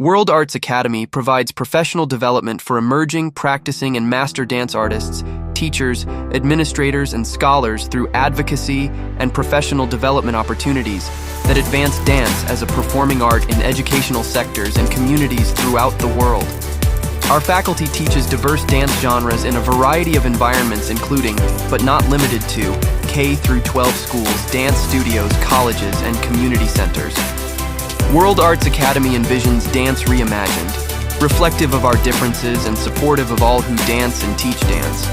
World Arts Academy provides professional development for emerging, practicing, and master dance artists, teachers, administrators, and scholars through advocacy and professional development opportunities that advance dance as a performing art in educational sectors and communities throughout the world. Our faculty teaches diverse dance genres in a variety of environments including, but not limited to, K through 12 schools, dance studios, colleges, and community centers. World Arts Academy envisions dance reimagined, reflective of our differences and supportive of all who dance and teach dance.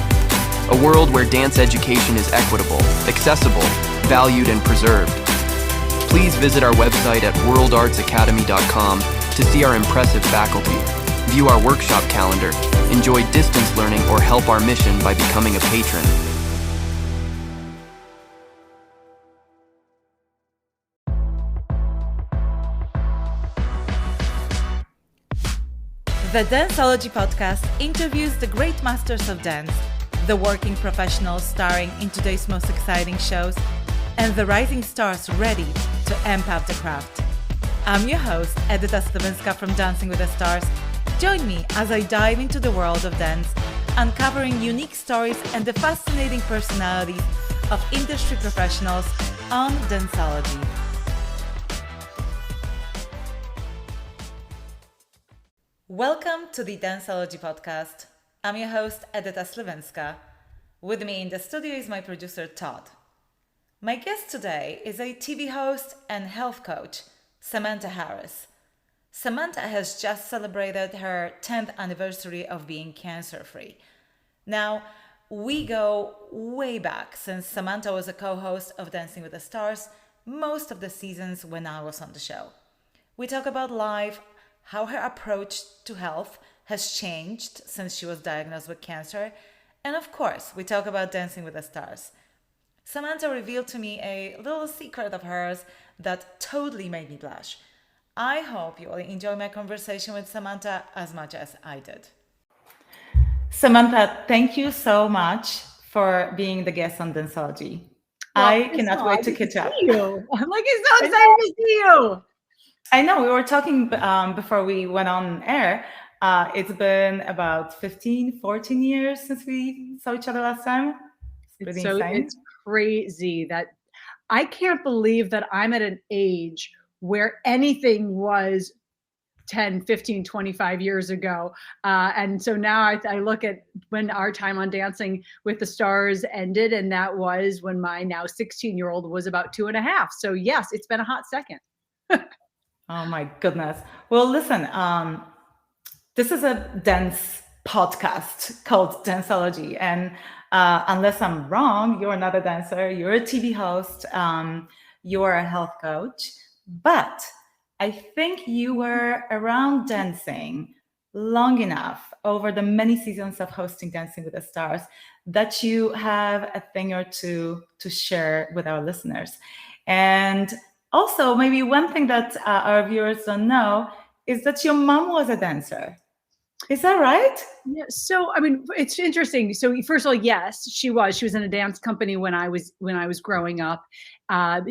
A world where dance education is equitable, accessible, valued, and preserved. Please visit our website at worldartsacademy.com to see our impressive faculty, view our workshop calendar, enjoy distance learning, or help our mission by becoming a patron. The Danceology podcast interviews the great masters of dance, the working professionals starring in today's most exciting shows, and the rising stars ready to amp up the craft. I'm your host, Edyta Sliwinska from Dancing with the Stars. Join me as I dive into the world of dance, uncovering unique stories and the fascinating personalities of industry professionals on Danceology. Welcome to the Danceology podcast. I'm your host, Edyta Sliwinska. With me in the studio is my producer, Todd. My guest today is a TV host and health coach, Samantha Harris. Samantha has just celebrated her 10th anniversary of being cancer-free. Now, we go way back since Samantha was a co-host of Dancing with the Stars most of the seasons when I was on the show. We talk about life, how her approach to health has changed since she was diagnosed with cancer, and of course, we talk about Dancing with the Stars. Samantha revealed to me a little secret of hers that totally made me blush. I hope you will enjoy my conversation with Samantha as much as I did. Samantha, thank you so much for being the guest on Danceology. I cannot wait to catch up. I'm it's so excited to see you. I know, we were talking before we went on air. It's been about 14 years since we saw each other last time. It's crazy that I can't believe that I'm at an age where anything was 10, 15, 25 years ago. And so now I look at when our time on Dancing with the Stars ended, and that was when my now 16-year-old was about 2.5. So yes, it's been a hot second. Oh my goodness. Well, listen, this is a dance podcast called Danceology. And unless I'm wrong, you're not a dancer, you're a TV host, you're a health coach. But I think you were around dancing long enough over the many seasons of hosting Dancing with the Stars that you have a thing or two to share with our listeners. And also, maybe one thing that our viewers don't know is that your mom was a dancer. Is that right? Yeah. So, I mean, it's interesting. So, first of all, yes, she was. She was in a dance company when I was growing up.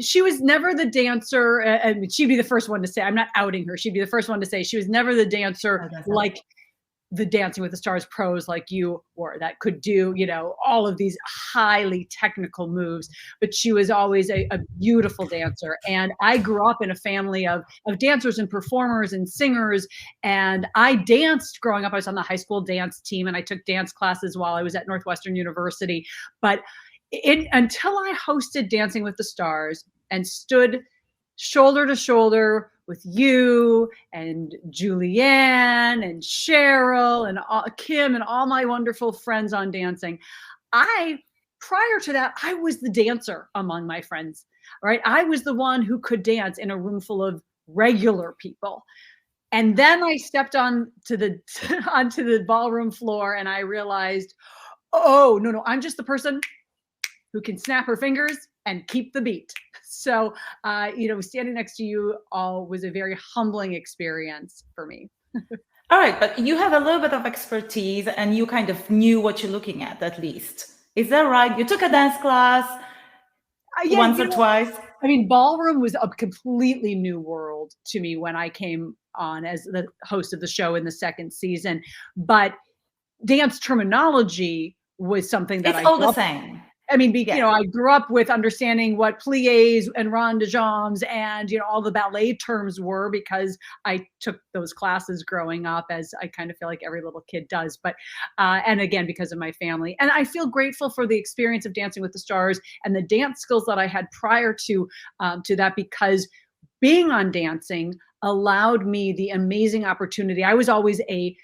She was never the dancer, and she'd be the first one to say. I'm not outing her. She'd be the first one to say she was never the dancer like the Dancing with the Stars pros like you were that could do, all of these highly technical moves. But she was always a beautiful dancer. And I grew up in a family of dancers and performers and singers. And I danced growing up. I was on the high school dance team and I took dance classes while I was at Northwestern University. But until I hosted Dancing with the Stars and stood shoulder to shoulder with you and Julianne and Cheryl and Kim and all my wonderful friends on dancing, prior to that, I was the dancer among my friends, right? I was the one who could dance in a room full of regular people. And then I stepped onto the ballroom floor and I realized, oh, no, I'm just the person who can snap her fingers and keep the beat. So, standing next to you all was a very humbling experience for me. All right, but you have a little bit of expertise and you kind of knew what you're looking at least. Is that right? You took a dance class once or twice? I mean, ballroom was a completely new world to me when I came on as the host of the show in the second season. But dance terminology was something that It's all the same. I mean, I grew up with understanding what pliés and rond de jambes and, all the ballet terms were because I took those classes growing up, as I kind of feel like every little kid does. But, and again, because of my family. And I feel grateful for the experience of Dancing with the Stars and the dance skills that I had prior to that, because being on Dancing allowed me the amazing opportunity. I was always a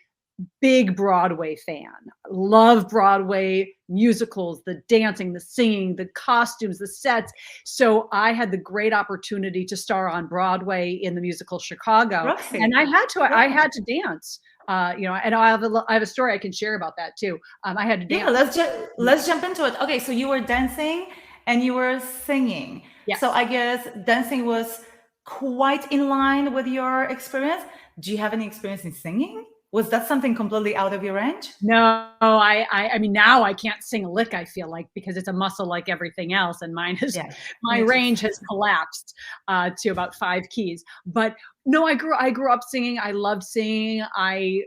big Broadway fan. Love Broadway musicals, the dancing, the singing, the costumes, the sets. So I had the great opportunity to star on Broadway in the musical Chicago. Right. And I had to dance. And I have a story I can share about that too. I had to dance. Yeah, let's jump into it. Okay, so you were dancing and you were singing. Yes. So I guess dancing was quite in line with your experience. Do you have any experience in singing? Was that something completely out of your range? No, I mean, now I can't sing a lick, I feel like, because it's a muscle like everything else. And my range has collapsed to about 5 keys. But no, I grew up singing. I loved singing. I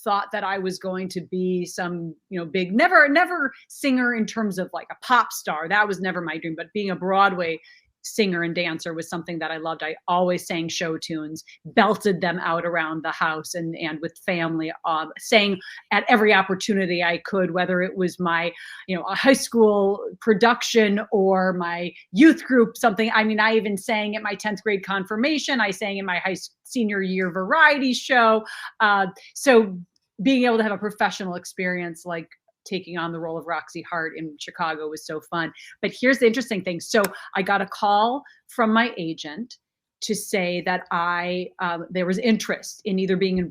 thought that I was going to be some, big, never singer in terms of like a pop star. That was never my dream, but being a Broadway singer and dancer was something that I loved. I always sang show tunes, belted them out around the house and with family, sang at every opportunity I could, whether it was my, a high school production or my youth group, something. I mean, I even sang at my 10th grade confirmation. I sang in my senior year variety show. So being able to have a professional experience like taking on the role of Roxy Hart in Chicago was so fun. But here's the interesting thing. So I got a call from my agent to say that there was interest in either being on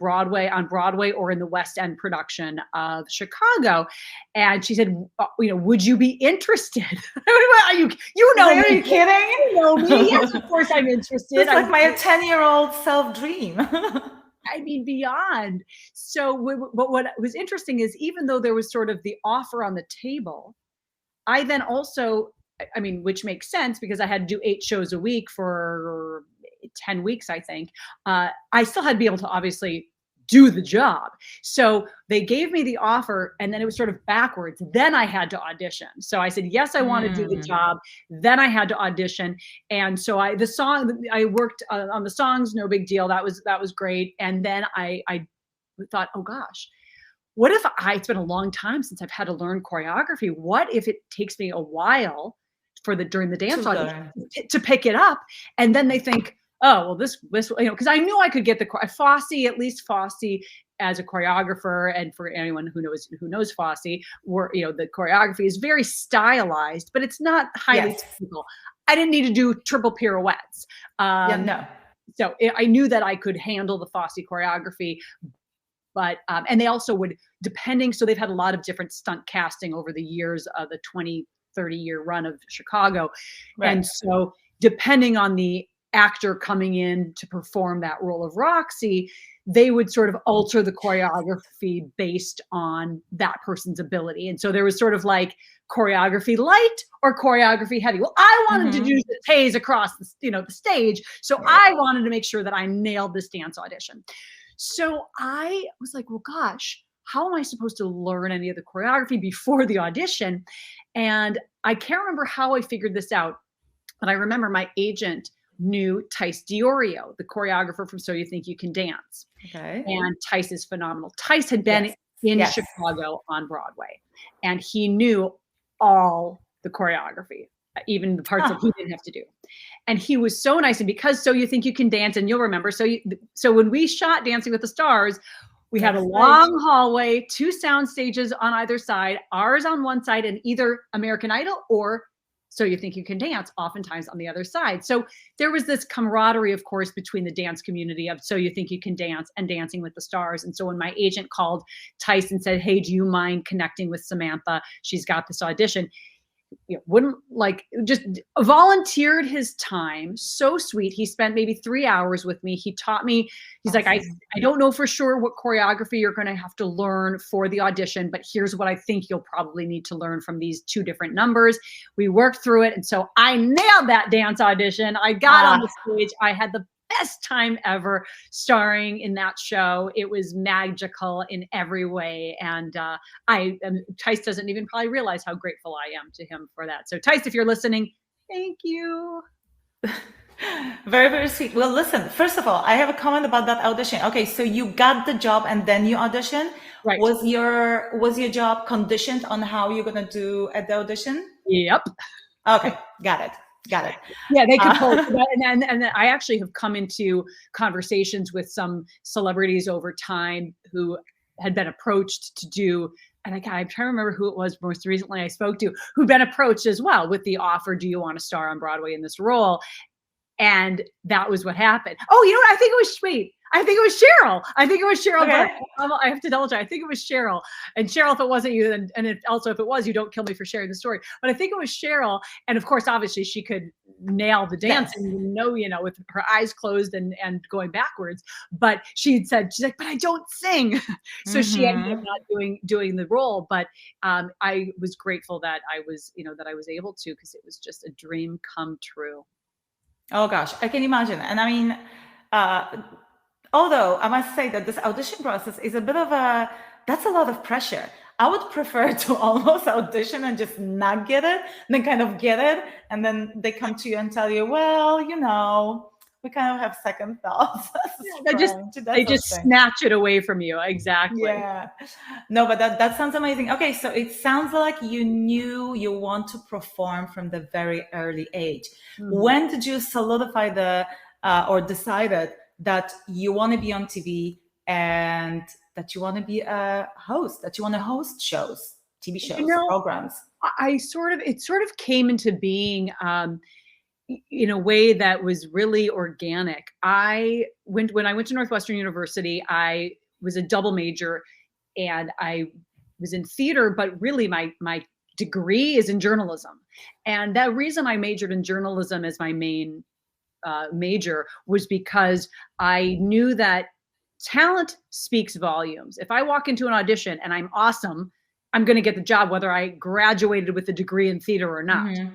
Broadway or in the West End production of Chicago. And she said, would you be interested? Are you kidding? You know me. Yes, of course I'm interested. It's like my 10-year-old self dream. I mean, beyond. So, but what was interesting is even though there was sort of the offer on the table, I then also, which makes sense because I had to do 8 shows a week for 10 weeks, I think. I still had to be able to obviously do the job. So they gave me the offer and then it was sort of backwards. Then I had to audition. So I said, yes, I want to do the job. Then I had to audition. And so I worked on the songs, no big deal. That was great. And then I thought, oh gosh, what if it's been a long time since I've had to learn choreography. What if it takes me a while during the dance audition to pick it up? And then they think, oh, well, this, because I knew I could get Fosse as a choreographer, and for anyone who knows Fosse, the choreography is very stylized, but it's not highly technical. I didn't need to do triple pirouettes. No. So I knew that I could handle the Fosse choreography, but and they also would, depending. So they've had a lot of different stunt casting over the years of the 20, 30-year run of Chicago, and so depending on the actor coming in to perform that role of Roxy, they would sort of alter the choreography based on that person's ability. And so there was sort of like choreography light or choreography heavy. Well, I wanted to do the haze across the stage. So I wanted to make sure that I nailed this dance audition. So I was like, well, gosh, how am I supposed to learn any of the choreography before the audition? And I can't remember how I figured this out, but I remember my agent knew Tice Diorio, the choreographer from So You Think You Can Dance. Okay. And Tice is phenomenal. Tice had been in Chicago on Broadway, and he knew all the choreography, even the parts that he didn't have to do. And he was so nice. And because So You Think You Can Dance, and you'll remember, so when we shot Dancing with the Stars, we had a long hallway, 2 sound stages on either side, ours on one side, and either American Idol or So You Think You Can Dance, oftentimes on the other side. So there was this camaraderie, of course, between the dance community of So You Think You Can Dance and Dancing with the Stars. And so when my agent called Tice and said, hey, do you mind connecting with Samantha? She's got this audition. Just volunteered his time. So sweet. He spent maybe 3 hours with me. He taught me. He's like, I don't know for sure what choreography you're going to have to learn for the audition, but here's what I think you'll probably need to learn from these 2 different numbers. We worked through it. And so I nailed that dance audition. I got on the stage. I had the best time ever starring in that show. It was magical in every way. And Tice doesn't even probably realize how grateful I am to him for that. So Tice, if you're listening, thank you. Very, very sweet. Well, listen, first of all, I have a comment about that audition. Okay, so you got the job and then you auditioned. Right. Was your job conditioned on how you're gonna do at the audition? Yep. Okay, got it. Yeah, they could pull that. And I actually have come into conversations with some celebrities over time who had been approached to do, and I'm trying to remember who it was most recently I spoke to, who'd been approached as well with the offer, do you want to star on Broadway in this role? And that was what happened. Oh, you know what? I think it was Cheryl. Okay. But I have to double check. I think it was Cheryl. And Cheryl, if it wasn't you, if it was, you don't kill me for sharing the story. But I think it was Cheryl. And of course, obviously, she could nail the dance, Yes. and with her eyes closed and going backwards. But she's like, but I don't sing. So she ended up not doing the role. But I was grateful that I was able to, because it was just a dream come true. Oh gosh, I can imagine. And I mean, although I must say that this audition process is that's a lot of pressure. I would prefer to almost audition and just not get it, then kind of get it. And then they come to you and tell you, well, we kind of have second thoughts. They just snatch it away from you. Exactly. Yeah. No, but that sounds amazing. Okay, so it sounds like you knew you want to perform from the very early age. Mm-hmm. When did you solidify or decided that you want to be on TV and that you want to be a host, that you want to host shows, TV shows, programs? It sort of came into being in a way that was really organic. When I went to Northwestern University, I was a double major, and I was in theater, but really my degree is in journalism. And that reason I majored in journalism as my main major was because I knew that talent speaks volumes. If I walk into an audition and I'm awesome, I'm going to get the job, whether I graduated with a degree in theater or not. Mm-hmm.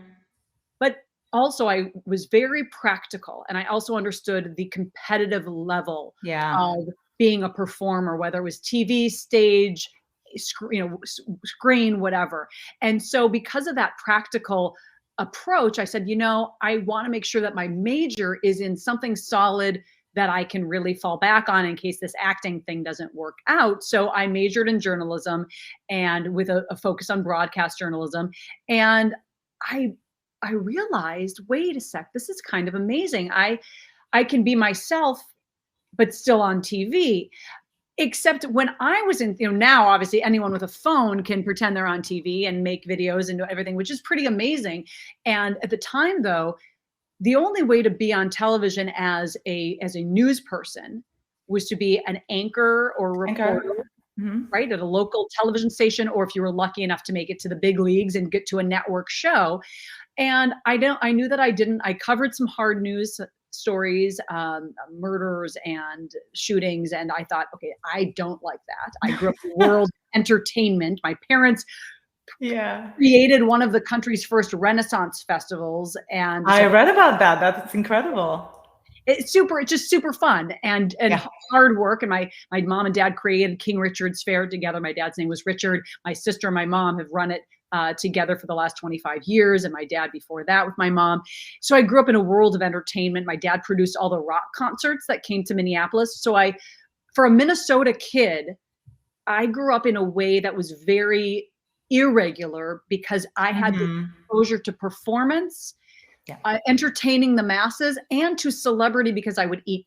But also, I was very practical, and I also understood the competitive level of being a performer, whether it was TV, stage, screen, whatever. And so because of that practical approach, I said, I want to make sure that my major is in something solid that I can really fall back on in case this acting thing doesn't work out. So I majored in journalism, and with a focus on broadcast journalism. And I realized, wait a sec, this is kind of amazing. I can be myself, but still on TV. Except when I was in, now obviously anyone with a phone can pretend they're on TV and make videos and do everything, which is pretty amazing. And at the time, though, the only way to be on television as a news person was to be an anchor or reporter. Mm-hmm. Right, at a local television station, or if you were lucky enough to make it to the big leagues and get to a network show. And I knew that I covered some hard news stories, murders and shootings. And I thought, okay, I don't like that. I grew up in world entertainment. My parents created one of the country's first Renaissance festivals. And I read about that. That's incredible. It's just super fun and hard work. And my mom and dad created King Richard's Fair together. My dad's name was Richard. My sister and my mom have run it together for the last 25 years, and my dad before that with my mom. So I grew up in a world of entertainment. My dad produced all the rock concerts that came to Minneapolis. So for a Minnesota kid, I grew up in a way that was very irregular because I had the exposure to performance, entertaining the masses, and to celebrity, because I would eat,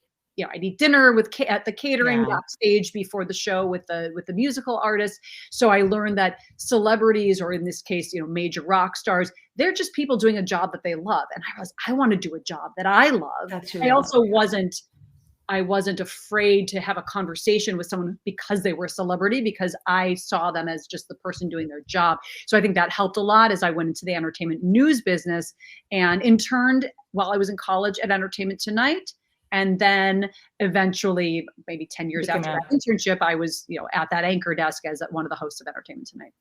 I'd eat dinner at the catering backstage before the show with the musical artists. So I learned that celebrities, or in this case, major rock stars, they're just people doing a job that they love. And I realized I want to do a job that I love. I also wasn't afraid to have a conversation with someone because they were a celebrity, because I saw them as just the person doing their job. So I think that helped a lot as I went into the entertainment news business and interned while I was in college at Entertainment Tonight. And then eventually, maybe 10 years after that internship, I was, at that anchor desk as one of the hosts of Entertainment Tonight.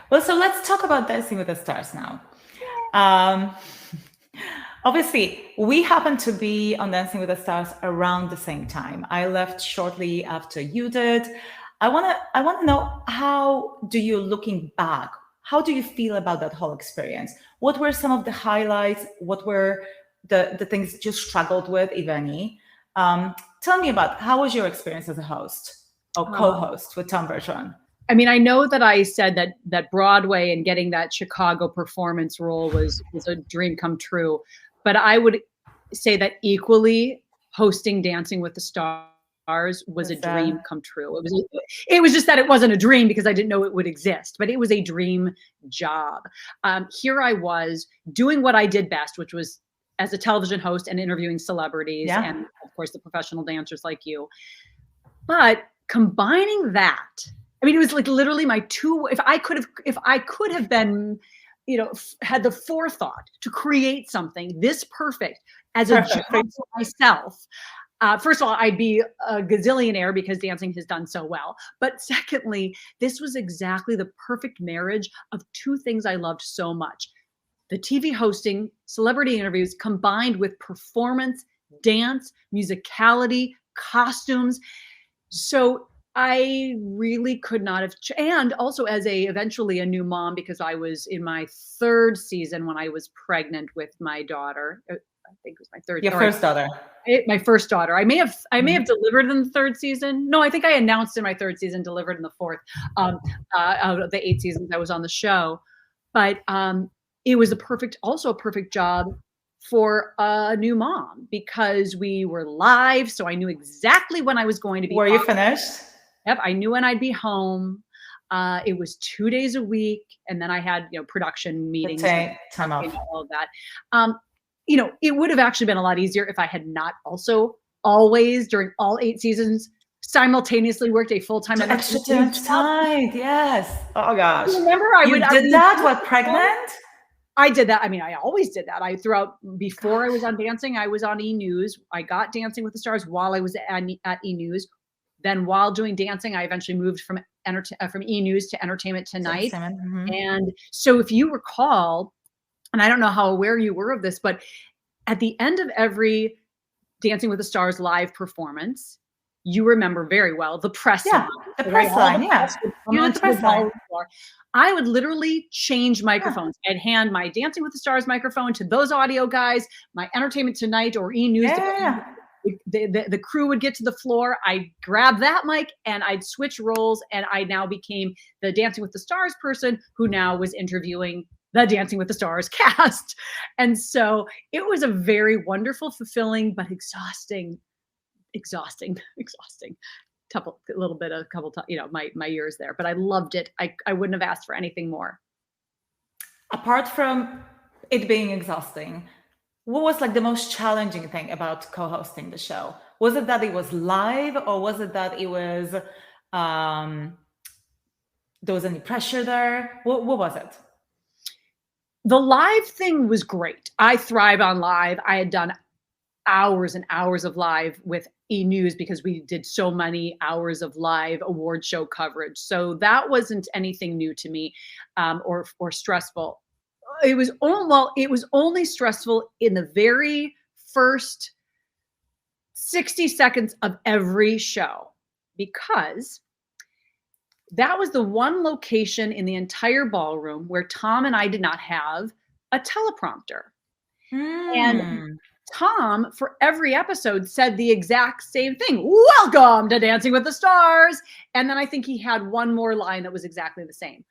Well, so let's talk about Dancing with the Stars now. Obviously, we happen to be on Dancing with the Stars around the same time. I left shortly after you did. I wanna know, how do you, looking back, how do you feel about that whole experience? What were some of the highlights? What were the things you struggled with, if any? Tell me about, how was your experience as a host or co-host with Tom Bergeron? I mean, I know that I said that Broadway and getting that Chicago performance role was a dream come true, but I would say that equally hosting Dancing with the Stars was a dream come true. It was just that it wasn't a dream because I didn't know it would exist, but it was a dream job. Here I was doing what I did best, which was as a television host and interviewing celebrities and of course the professional dancers like you. But combining that, I mean, it was like literally my two. If I could have been, had the forethought to create something this perfect as a job for myself. First of all, I'd be a gazillionaire because dancing has done so well. But secondly, this was exactly the perfect marriage of two things I loved so much: the TV hosting, celebrity interviews, combined with performance, dance, musicality, costumes. So I really could not have, and also as eventually a new mom, because I was in my third season when I was pregnant with my daughter. I think it was my third. Your first daughter. My first daughter. I may have delivered in the third season. No, I think I announced in my third season, delivered in the fourth, out of the 8 seasons I was on the show. But it was also a perfect job for a new mom because we were live. So I knew exactly when I was going to be. Were you finished? Yep, I knew when I'd be home. It was 2 days a week, and then I had production meetings, time off, all of that. It would have actually been a lot easier if I had not also always during all 8 seasons simultaneously worked a full-time extra time. Yes. Oh gosh. Remember, pregnant? I did that. I mean, I always did that. Before I was on dancing, I was on E! News. I got Dancing with the Stars while I was at E! News. Then while doing dancing, I eventually moved from E! News to Entertainment Tonight. Mm-hmm. And so if you recall, and I don't know how aware you were of this, but at the end of every Dancing with the Stars live performance, you remember very well the press line. The press line, the press line. I would literally change microphones. I'd hand my Dancing with the Stars microphone to those audio guys, my Entertainment Tonight or E! News. The crew would get to the floor. I'd grab that mic and I'd switch roles, and I now became the Dancing with the Stars person who now was interviewing the Dancing with the Stars cast. And so it was a very wonderful, fulfilling, but exhausting. My years there, but I loved it. I wouldn't have asked for anything more. Apart from it being exhausting, what was like the most challenging thing about co-hosting the show? Was it that it was live, or was it that it was there was any pressure there? What was it? The live thing was great. I thrive on live. I had done hours and hours of live with E! News because we did so many hours of live award show coverage. So that wasn't anything new to me, or stressful. It was only stressful in the very first 60 seconds of every show, because that was the one location in the entire ballroom where Tom and I did not have a teleprompter. And Tom, for every episode, said the exact same thing. Welcome to Dancing with the Stars. And then I think he had one more line that was exactly the same.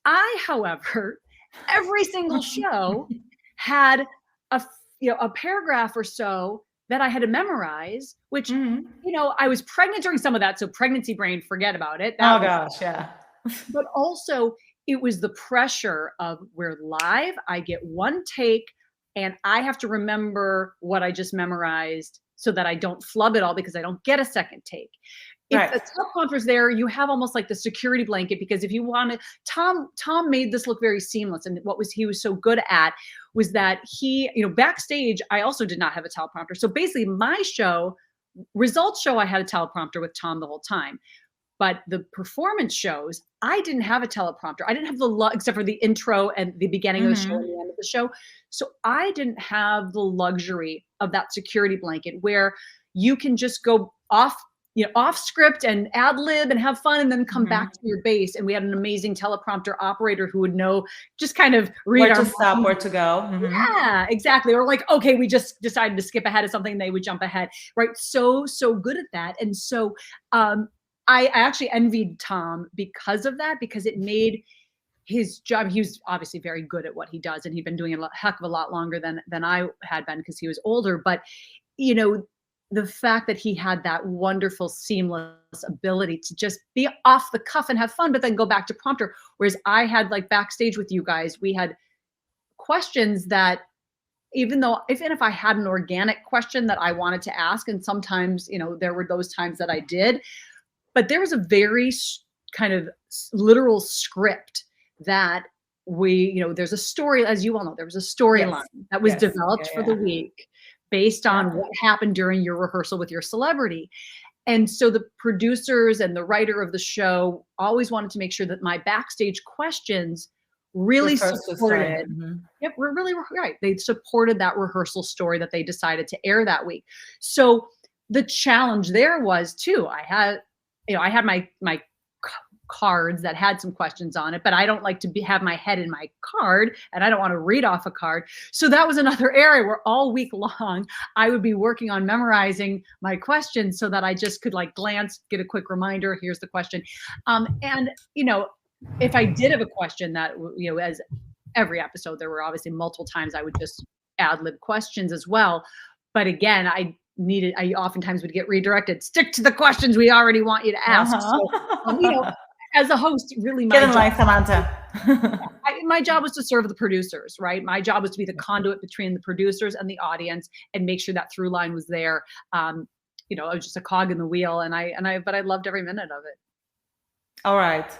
I, however, every single show had a paragraph or so that I had to memorize, which, I was pregnant during some of that. So pregnancy brain, forget about it. But also it was the pressure of, we're live, I get one take, and I have to remember what I just memorized so that I don't flub it all, because I don't get a second take. If the teleprompter's there, you have almost like the security blanket, because if you want to, Tom made this look very seamless. And he was so good at was that he, backstage, I also did not have a teleprompter. So basically my results show, I had a teleprompter with Tom the whole time. But the performance shows, I didn't have a teleprompter. I didn't have the except for the intro and the beginning of the show and the end of the show. So I didn't have the luxury of that security blanket where you can just go off, off script and ad lib and have fun and then come back to your base. And we had an amazing teleprompter operator who would know, just kind of read where to stop, where to go. Yeah, exactly. Or like, okay, we just decided to skip ahead of something. They would jump ahead, right? So good at that. And so, I actually envied Tom because of that, because it made his job. He was obviously very good at what he does, and he'd been doing it a heck of a lot longer than I had been because he was older. But the fact that he had that wonderful, seamless ability to just be off the cuff and have fun, but then go back to prompter. Whereas I had, like, backstage with you guys, we had questions that even if I had an organic question that I wanted to ask, and sometimes, there were those times that I did, but there was a very kind of literal script that there's a story, as you all know, there was a storyline that was developed for the week based on what happened during your rehearsal with your celebrity. And so the producers and the writer of the show always wanted to make sure that my backstage questions really supported. Yep, we're really right. They supported that rehearsal story that they decided to air that week. So the challenge there was too, I had my cards that had some questions on it, but I don't like to have my head in my card, and I don't want to read off a card. So that was another area where all week long I would be working on memorizing my questions so that I just could, like, glance, get a quick reminder, here's the question. And if I did have a question that, as every episode, there were obviously multiple times I would just ad lib questions as well. But again, I oftentimes would get redirected. Stick to the questions we already want you to ask. So, as a host, really get in line, Samantha. My job was to serve the producers, right? My job was to be the conduit between the producers and the audience and make sure that through line was there. I was just a cog in the wheel, but I loved every minute of it. All right.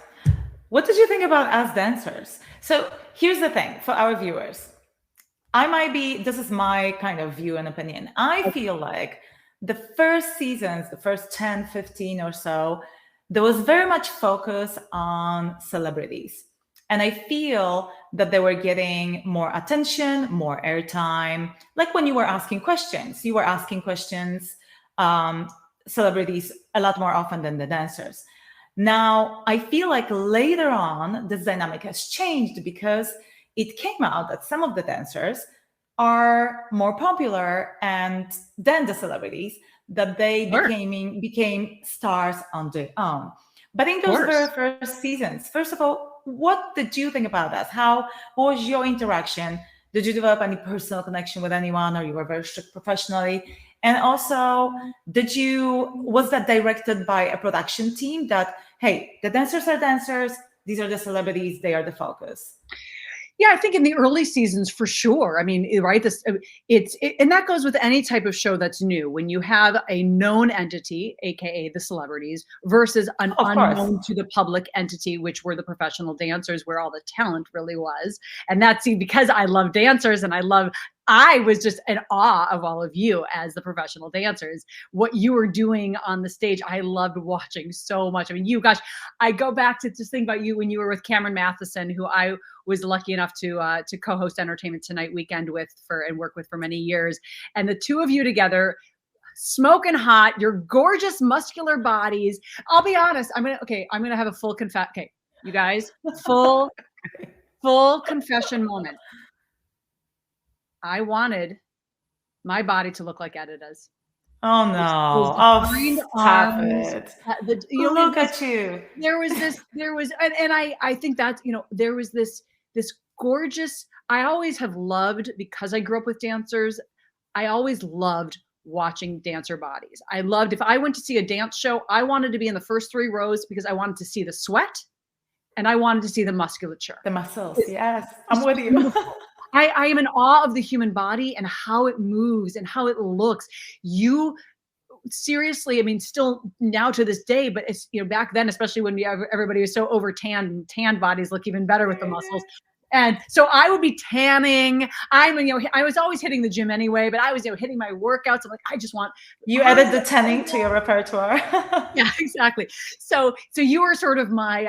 What did you think about us dancers? So here's the thing for our viewers. This is my kind of view and opinion. I feel like the first seasons, the first 10, 15 or so, there was very much focus on celebrities. And I feel that they were getting more attention, more airtime. Like when you were asking questions, celebrities a lot more often than the dancers. Now, I feel like later on, this dynamic has changed because it came out that some of the dancers are more popular than the celebrities, that they became stars on their own. But in those very first seasons, first of all, what did you think about that? What was your interaction? Did you develop any personal connection with anyone, or you were very strict professionally? And also, was that directed by a production team that, hey, the dancers are dancers, these are the celebrities, they are the focus? Yeah, I think in the early seasons, for sure. I mean, right, and that goes with any type of show that's new. When you have a known entity, aka the celebrities, versus an unknown to the public entity, which were the professional dancers, where all the talent really was. And that's because I love dancers, and I was just in awe of all of you as the professional dancers. What you were doing on the stage, I loved watching so much. I mean, I go back to just think about you when you were with Cameron Matheson, who I was lucky enough to co-host Entertainment Tonight weekend with and work with for many years. And the two of you together, smoking hot, your gorgeous muscular bodies. I'll be honest, I'm gonna have a full okay, you guys, full confession moment. I wanted my body to look like Edyta's. Oh no! Oh, stop it! Look at you. I think that there was this gorgeous. I always have loved, because I grew up with dancers. I always loved watching dancer bodies. I loved, if I went to see a dance show, I wanted to be in the first 3 rows because I wanted to see the sweat, and I wanted to see the musculature, the muscles. Yes, I'm with you. I am in awe of the human body and how it moves and how it looks. Seriously, I mean, still now to this day, but it's, back then, especially when everybody was so over tanned, and tanned bodies look even better with the muscles. And so I would be tanning. I was always hitting the gym anyway, but I was, hitting my workouts. I'm like, I just want. You added the tanning to your repertoire. Yeah, exactly. So you were sort of my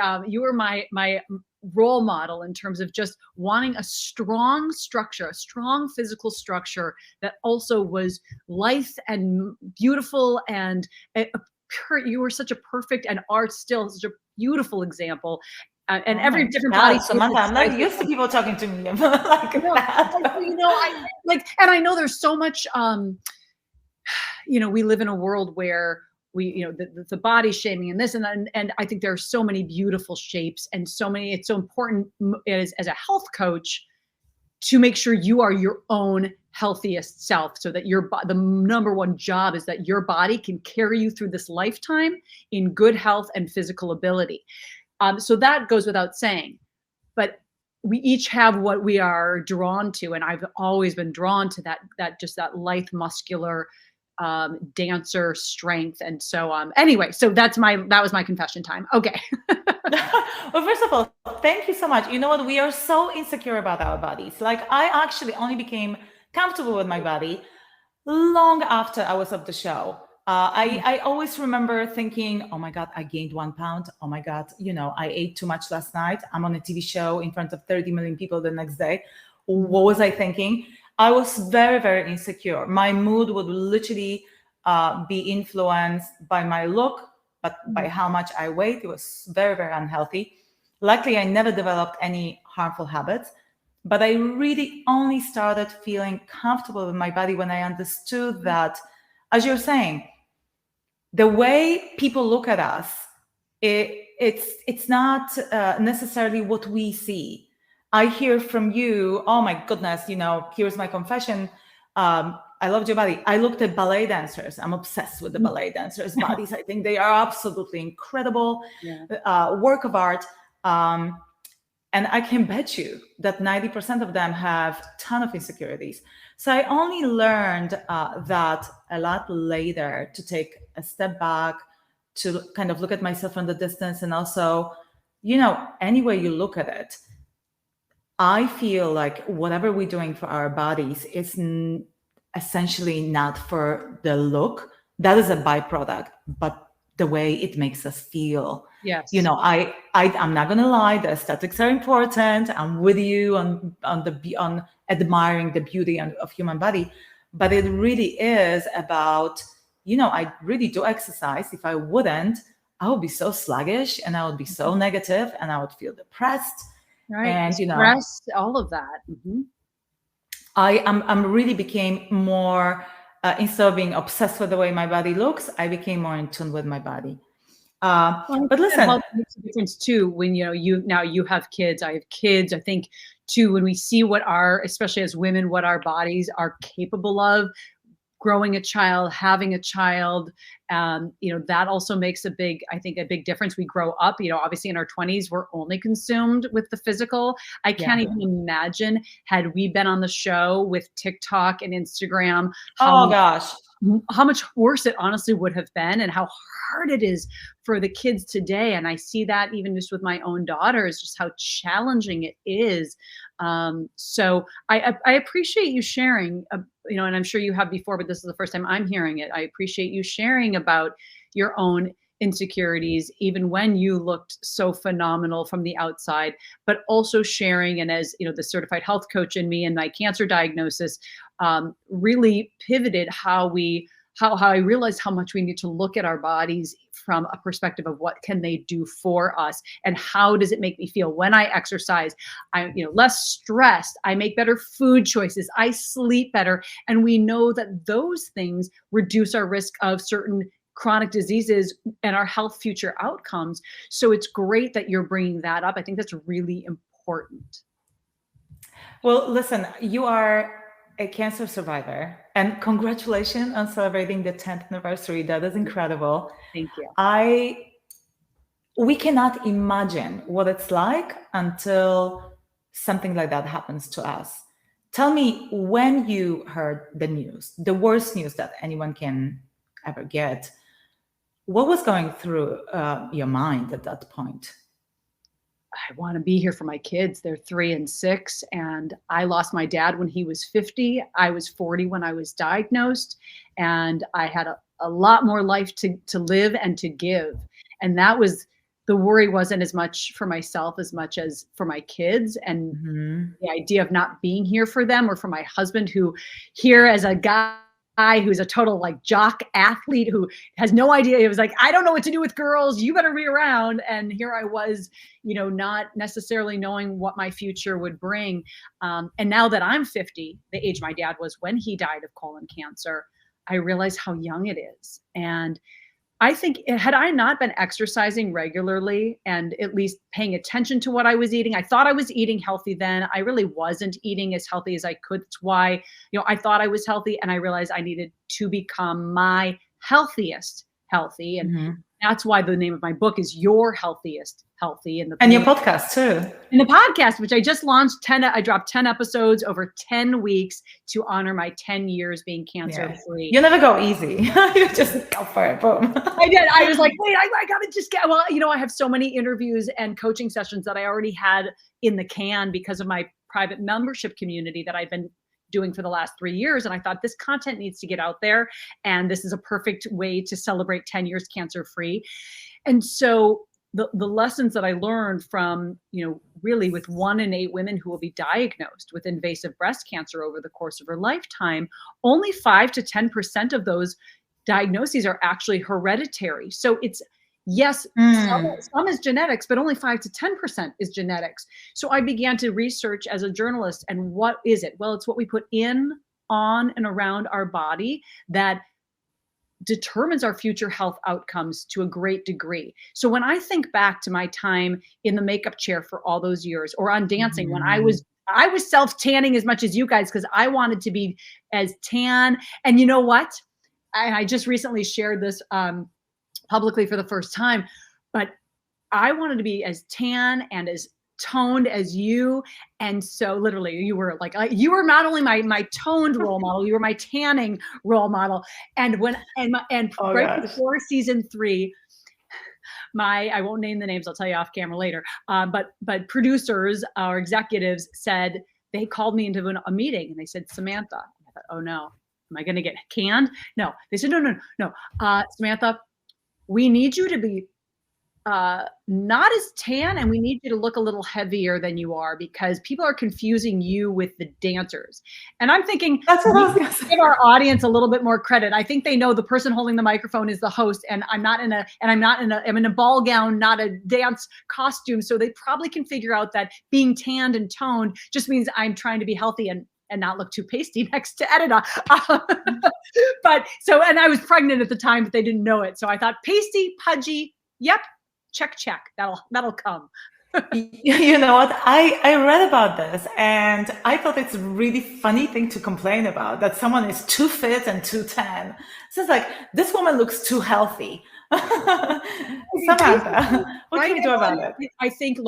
role model in terms of just wanting a strong structure, a strong physical structure that also was lithe and beautiful and you were such a perfect and are still such a beautiful example. And every different body. Samantha, I'm not used to people talking to me like that. And I know there's so much, we live in a world where the body shaming and this and I think there are so many beautiful shapes and it's so important as a health coach to make sure you are your own healthiest self, so that the number one job is that your body can carry you through this lifetime in good health and physical ability. So that goes without saying, but we each have what we are drawn to. And I've always been drawn to that lithe, muscular, dancer strength. And so, anyway, so that was my confession time. Okay. Well, first of all, thank you so much. You know what? We are so insecure about our bodies. Like, I actually only became comfortable with my body long after I was off the show. I always remember thinking, oh my God, I gained 1 pound. Oh my God, I ate too much last night. I'm on a TV show in front of 30 million people the next day. What was I thinking? I was very, very insecure. My mood would literally be influenced by my look, but by how much I weighed. It was very, very unhealthy. Luckily, I never developed any harmful habits, but I really only started feeling comfortable with my body when I understood that, as you're saying, the way people look at us, it's not necessarily what we see. I hear from you, oh my goodness, here's my confession. I loved your body. I looked at ballet dancers. I'm obsessed with the ballet dancers' bodies. I think they are absolutely incredible, work of art. And I can bet you that 90% of them have a ton of insecurities. So I only learned that a lot later, to take a step back, to kind of look at myself from the distance. And also, any way you look at it, I feel like whatever we're doing for our bodies is essentially not for the look. That is a byproduct, but the way it makes us feel. Yes. I'm not gonna lie, the aesthetics are important. I'm with you on admiring the beauty of human body, but it really is about, I really do exercise. If I wouldn't, I would be so sluggish and I would be so negative and I would feel depressed. Right. And stress, all of that. Mm-hmm. I'm really became more, instead of being obsessed with the way my body looks, I became more in tune with my body. But listen, it makes a difference too when you have kids. I have kids. I think too, when we see especially as women, what our bodies are capable of, growing a child, having a child, that also makes a big difference. We grow up, obviously in our 20s, we're only consumed with the physical. I can't even imagine, had we been on the show with TikTok and Instagram, how much worse it honestly would have been, and how hard it is for the kids today. And I see that even just with my own daughters, just how challenging it is. So I appreciate you sharing, and I'm sure you have before, but this is the first time I'm hearing it. I appreciate you sharing about your own insecurities, even when you looked so phenomenal from the outside, but also sharing, and as the certified health coach in me and my cancer diagnosis really pivoted how I realized how much we need to look at our bodies from a perspective of what can they do for us, and how does it make me feel when I exercise. I'm less stressed, I make better food choices, I sleep better, and we know that those things reduce our risk of certain chronic diseases and our health future outcomes. So it's great that you're bringing that up. I think that's really important. Well, listen, you are a cancer survivor, and congratulations on celebrating the 10th anniversary. That is incredible. Thank you. We cannot imagine what it's like until something like that happens to us. Tell me, when you heard the news, the worst news that anyone can ever get, what was going through your mind at that point? I want to be here for my kids. They're 3 and 6. And I lost my dad when he was 50. I was 40 when I was diagnosed. And I had a lot more life to live and to give. And that was, the worry wasn't as much for myself as much as for my kids. And the idea of not being here for them, or for my husband, who here as a guy who's a total like jock athlete who has no idea. He was like, I don't know what to do with girls. You better be around. And here I was, not necessarily knowing what my future would bring. And now that I'm 50, the age my dad was when he died of colon cancer, I realize how young it is. And I think had I not been exercising regularly and at least paying attention to what I was eating, I thought I was eating healthy then. I really wasn't eating as healthy as I could. That's why, I thought I was healthy, and I realized I needed to become my healthiest healthy. And that's why the name of my book is Your Healthiest Healthy. And your podcast too. In the podcast, which I just launched, I dropped 10 episodes over 10 weeks to honor my 10 years being cancer free. You never go easy. You just go for it. Boom. I did. I was like, wait, I got to just get, I have so many interviews and coaching sessions that I already had in the can because of my private membership community that I've been doing for the last 3 years. And I thought this content needs to get out there. And this is a perfect way to celebrate 10 years cancer free. And so the lessons that I learned from, really with 1 in 8 women who will be diagnosed with invasive breast cancer over the course of her lifetime, only 5 to 10% of those diagnoses are actually hereditary. So it's, yes, some is genetics, but only 5 to 10% is genetics. So I began to research as a journalist, and what is it? Well, it's what we put in, on, and around our body that determines our future health outcomes to a great degree. So when I think back to my time in the makeup chair for all those years, or on dancing, when I was self-tanning as much as you guys, because I wanted to be as tan. And you know what? I just recently shared this publicly for the first time, but I wanted to be as tan and as toned as you. And so literally you were not only my toned role model, you were my tanning role model. And right before season 3, I won't name the names, I'll tell you off camera later. But producers or executives said, they called me into a meeting and they said, Samantha, I thought, oh no, am I going to get canned? No, they said, no. Samantha, we need you to be not as tan, and we need you to look a little heavier than you are, because people are confusing you with the dancers. And I'm thinking, that's what I was gonna say. Give our audience a little bit more credit. I think they know the person holding the microphone is the host, and I'm in a ball gown, not a dance costume. So they probably can figure out that being tanned and toned just means I'm trying to be healthy and not look too pasty next to Edyta. And I was pregnant at the time, but they didn't know it. So I thought pasty, pudgy, yep, check. That'll come. You know what? I read about this, and I thought it's a really funny thing to complain about, that someone is too fit and too tan. So it's like, this woman looks too healthy. Samantha, what can we do about it? I think,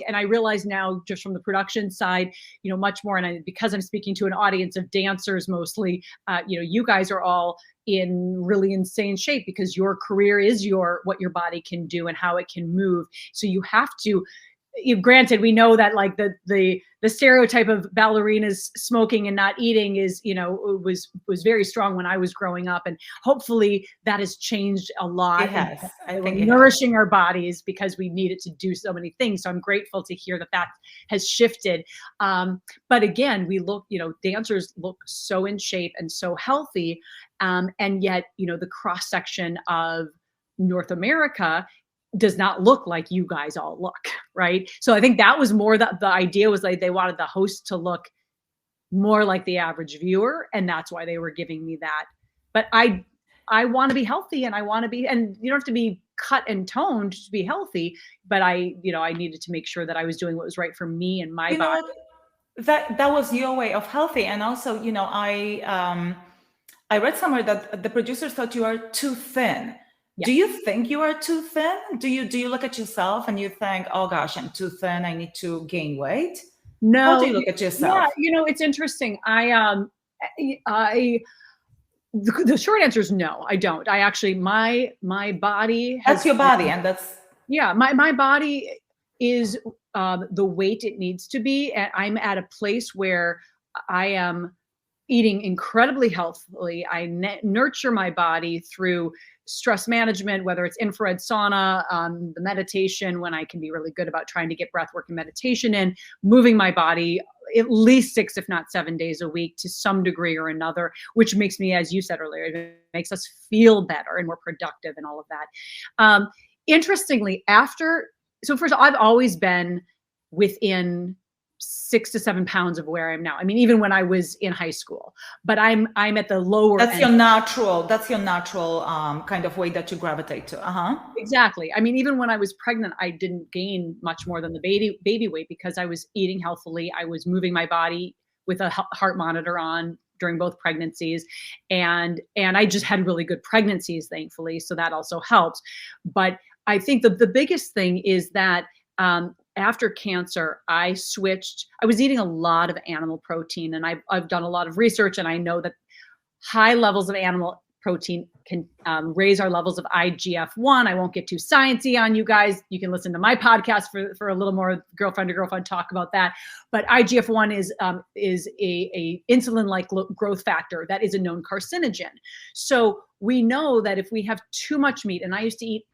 and I realize now just from the production side, much more, and because I'm speaking to an audience of dancers mostly, you guys are all in really insane shape because your career is what your body can do and how it can move. So you have to, granted, we know that like the stereotype of ballerinas smoking and not eating is, was very strong when I was growing up, and hopefully that has changed a lot. It has. I think nourishing our bodies because we needed to do so many things. So I'm grateful to hear that has shifted. But again, we look, dancers look so in shape and so healthy. And yet, the cross section of North America does not look like you guys all look, right? So I think that was more the idea was like they wanted the host to look more like the average viewer, and that's why they were giving me that. But I want to be healthy, and I want to be, and you don't have to be cut and toned to be healthy, but I needed to make sure that I was doing what was right for me and my body. That was your way of healthy. And also, I read somewhere that the producers thought you are too thin. Yeah. Do you think you are too thin? Do you look at yourself and you think, oh gosh, I'm too thin, I need to gain weight? No. How do you look at yourself? Yeah, it's interesting. The short answer is no, I don't. I actually, my body has, that's your body, and that's, yeah, my body, is the weight it needs to be. And I'm at a place where I am eating incredibly healthily. I nurture my body through stress management, whether it's infrared sauna, the meditation, when I can be really good about trying to get breath work and meditation in, moving my body at least 6, if not 7 days a week to some degree or another, which makes me, as you said earlier, it makes us feel better and more productive and all of that. Interestingly, so first of all, I've always been within 6 to 7 pounds of where I am now. I mean, even when I was in high school, but I'm at the lower That's end. That's your natural kind of way that you gravitate to. Exactly. I mean, even when I was pregnant, I didn't gain much more than the baby weight because I was eating healthily. I was moving my body with a heart monitor on during both pregnancies. And I just had really good pregnancies, thankfully. So that also helps. But I think the biggest thing is that after cancer, I was eating a lot of animal protein, and I've done a lot of research, and I know that high levels of animal protein can raise our levels of IGF-1. I won't get too sciencey on you guys. You can listen to my podcast for a little more girlfriend to girlfriend talk about that. But IGF-1 is a insulin-like growth factor that is a known carcinogen. So we know that if we have too much meat, and I used to eat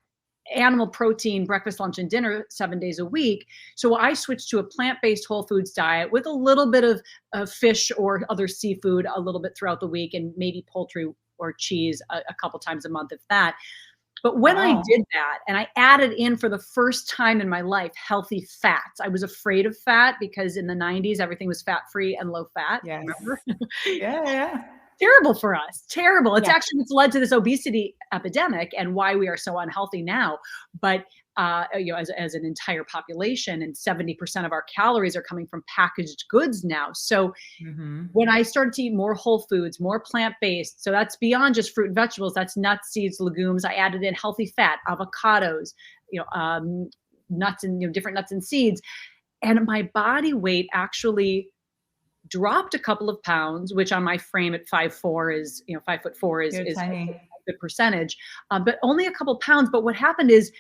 animal protein breakfast, lunch, and dinner 7 days a week. So I switched to a plant-based whole foods diet with a little bit of fish or other seafood a little bit throughout the week, and maybe poultry or cheese a couple times a month, if that. But when I did that, and I added in for the first time in my life healthy fats, I was afraid of fat because in the 90s everything was fat-free and low fat. Yes. Remember? Yeah. Terrible for us. Terrible. It's actually, it's led to this obesity epidemic and why we are so unhealthy now. But as an entire population, and 70% of our calories are coming from packaged goods now. So when I started to eat more whole foods, more plant-based, so that's beyond just fruit and vegetables, that's nuts, seeds, legumes. I added in healthy fat, avocados, nuts and different nuts and seeds. And my body weight actually dropped a couple of pounds, which on my frame at 5'4" is, 5'4" is a good percentage, but only a couple pounds. But what happened is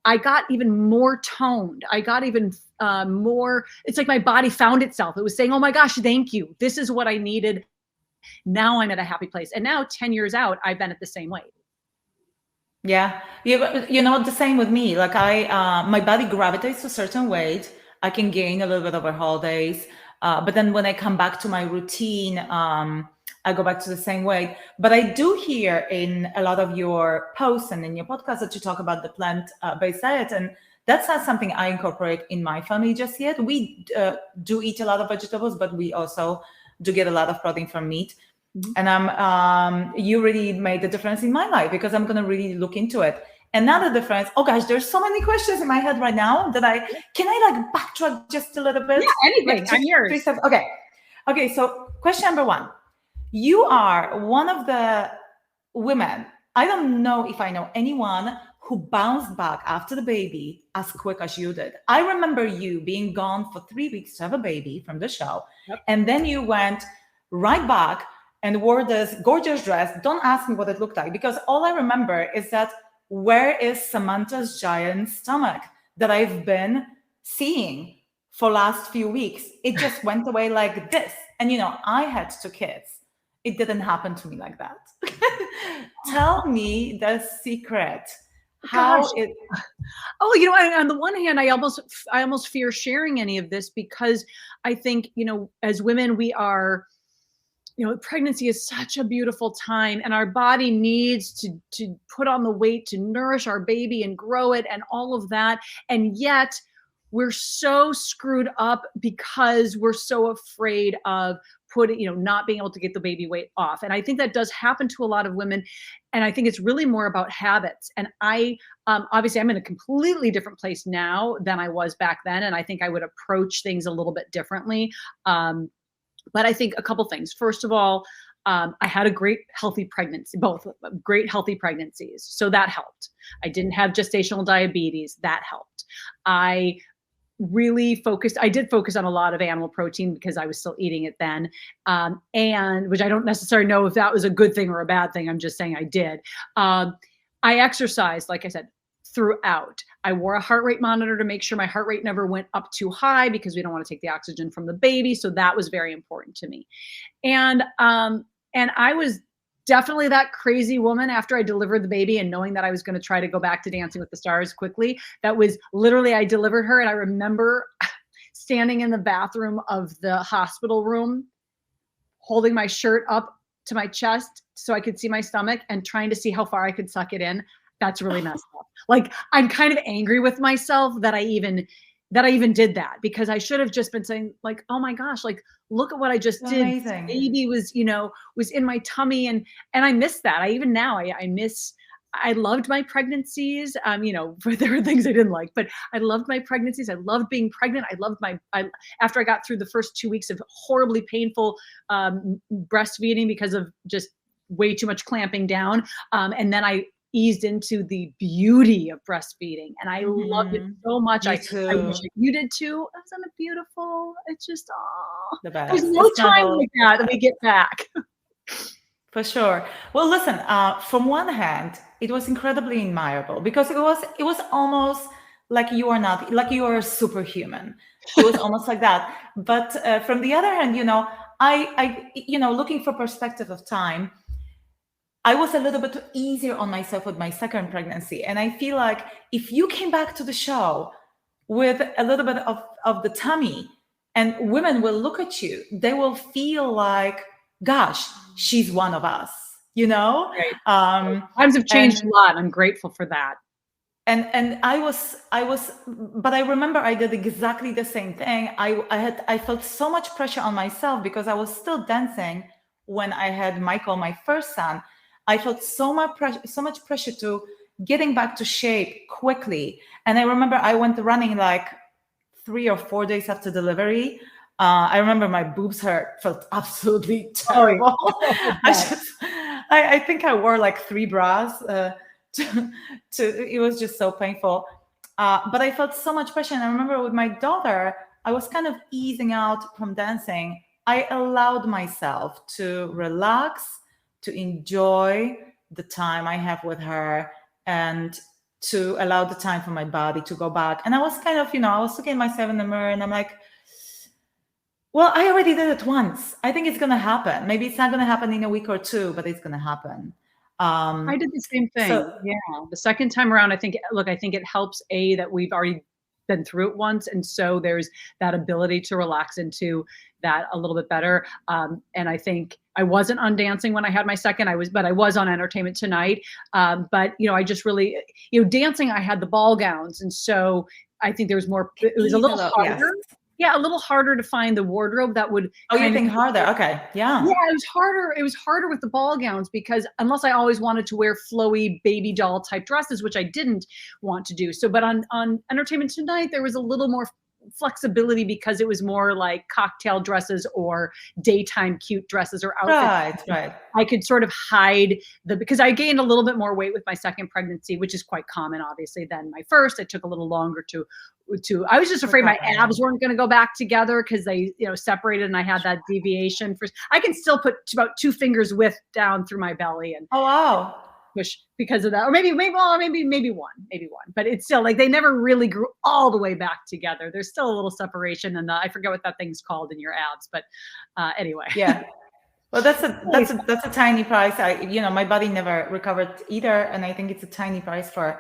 I got even more toned. I got even more, it's like my body found itself. It was saying, oh my gosh, thank you. This is what I needed. Now I'm at a happy place. And now 10 years out, I've been at the same weight. Yeah. The same with me. Like my body gravitates to a certain weight. I can gain a little bit over holidays. But then when I come back to my routine, I go back to the same weight. But I do hear in a lot of your posts and in your podcast that you talk about the plant-based diet. And that's not something I incorporate in my family just yet. We do eat a lot of vegetables, but we also do get a lot of protein from meat. And you really made the difference in my life because I'm going to really look into it. Another difference. Oh gosh, there's so many questions in my head right now that can I backtrack just a little bit? Yeah, anything. I'm yours. Okay. So question number 1, you are one of the women. I don't know if I know anyone who bounced back after the baby as quick as you did. I remember you being gone for 3 weeks to have a baby from the show. Yep. And then you went right back and wore this gorgeous dress. Don't ask me what it looked like because all I remember is that where is Samantha's giant stomach that I've been seeing for last few weeks? It just went away like this. And, I had 2 kids. It didn't happen to me like that. Tell me the secret. How it... Oh, on the one hand, I almost fear sharing any of this because I think, as women, we are... pregnancy is such a beautiful time and our body needs to put on the weight to nourish our baby and grow it and all of that. And yet we're so screwed up because we're so afraid of not being able to get the baby weight off. And I think that does happen to a lot of women. And I think it's really more about habits. And obviously I'm in a completely different place now than I was back then. And I think I would approach things a little bit differently. But I think a couple things. First of all, I had a great healthy pregnancy, both great healthy pregnancies. So that helped. I didn't have gestational diabetes. That helped. I did focus on a lot of animal protein because I was still eating it then. And which I don't necessarily know if that was a good thing or a bad thing. I'm just saying I did. I exercised, like I said, throughout. I wore a heart rate monitor to make sure my heart rate never went up too high because we don't want to take the oxygen from the baby. So that was very important to me. And I was definitely that crazy woman after I delivered the baby and knowing that I was going to try to go back to Dancing with the Stars quickly. That was literally, I delivered her, and I remember standing in the bathroom of the hospital room, holding my shirt up to my chest so I could see my stomach and trying to see how far I could suck it in. That's really messed up. Like, I'm kind of angry with myself that I even did that, because I should have just been saying, like, oh my gosh, like, look at what I just did. Amazing. The baby was, was in my tummy, and I miss that. Even now, I loved my pregnancies. There were things I didn't like, but I loved my pregnancies. I loved being pregnant. I loved after I got through the first 2 weeks of horribly painful breastfeeding because of just way too much clamping down. And then I eased into the beauty of breastfeeding, and I loved it so much. I wish you did too. Isn't it beautiful? It's just, the best. There's no time like that we get back. For sure. Well, listen, from one hand, it was incredibly admirable because it was almost like you are a superhuman. It was almost like that. But from the other hand, I looking for perspective of time, I was a little bit easier on myself with my second pregnancy. And I feel like if you came back to the show with a little bit of the tummy, and women will look at you, they will feel like, gosh, she's one of us, Right. Times have changed a lot. I'm grateful for that. And I was, but I remember I did exactly the same thing. I felt so much pressure on myself because I was still dancing when I had Michael, my first son. I felt so much pressure to getting back to shape quickly. And I remember I went running like 3 or 4 days after delivery. I remember my boobs felt absolutely terrible. I think I wore like 3 bras. It was just so painful. But I felt so much pressure. And I remember with my daughter, I was kind of easing out from dancing. I allowed myself to relax, to enjoy the time I have with her, and to allow the time for my body to go back. And I was kind of, I was looking at myself in the mirror and I'm like, well, I already did it once. I think it's going to happen. Maybe it's not going to happen in a week or 2, but it's going to happen. I did the same thing. The second time around, I think it helps that we've already been through it once. And so there's that ability to relax into that a little bit better. And I think I wasn't on dancing when I had my second, but I was on Entertainment Tonight. But, I just really, dancing, I had the ball gowns. And so I think there was more, it was a little harder. Yes. Yeah, a little harder to find the wardrobe that would. Oh, you think harder? Okay, yeah. Yeah, it was harder. It was harder with the ball gowns because unless I always wanted to wear flowy baby doll type dresses, which I didn't want to do. So, but on Entertainment Tonight, there was a little more flexibility because it was more like cocktail dresses or daytime cute dresses or outfits. Right. I could sort of hide because I gained a little bit more weight with my second pregnancy, which is quite common, obviously, than my first. It took a little longer to I was just afraid my abs weren't going to go back together because they, separated and I had that deviation. I can still put about 2 fingers width down through my belly and push because of that. Or maybe one, but it's still like they never really grew all the way back together. There's still a little separation, and I forget what that thing's called in your abs, but anyway. Yeah. Well, that's a tiny price. My body never recovered either, and I think it's a tiny price for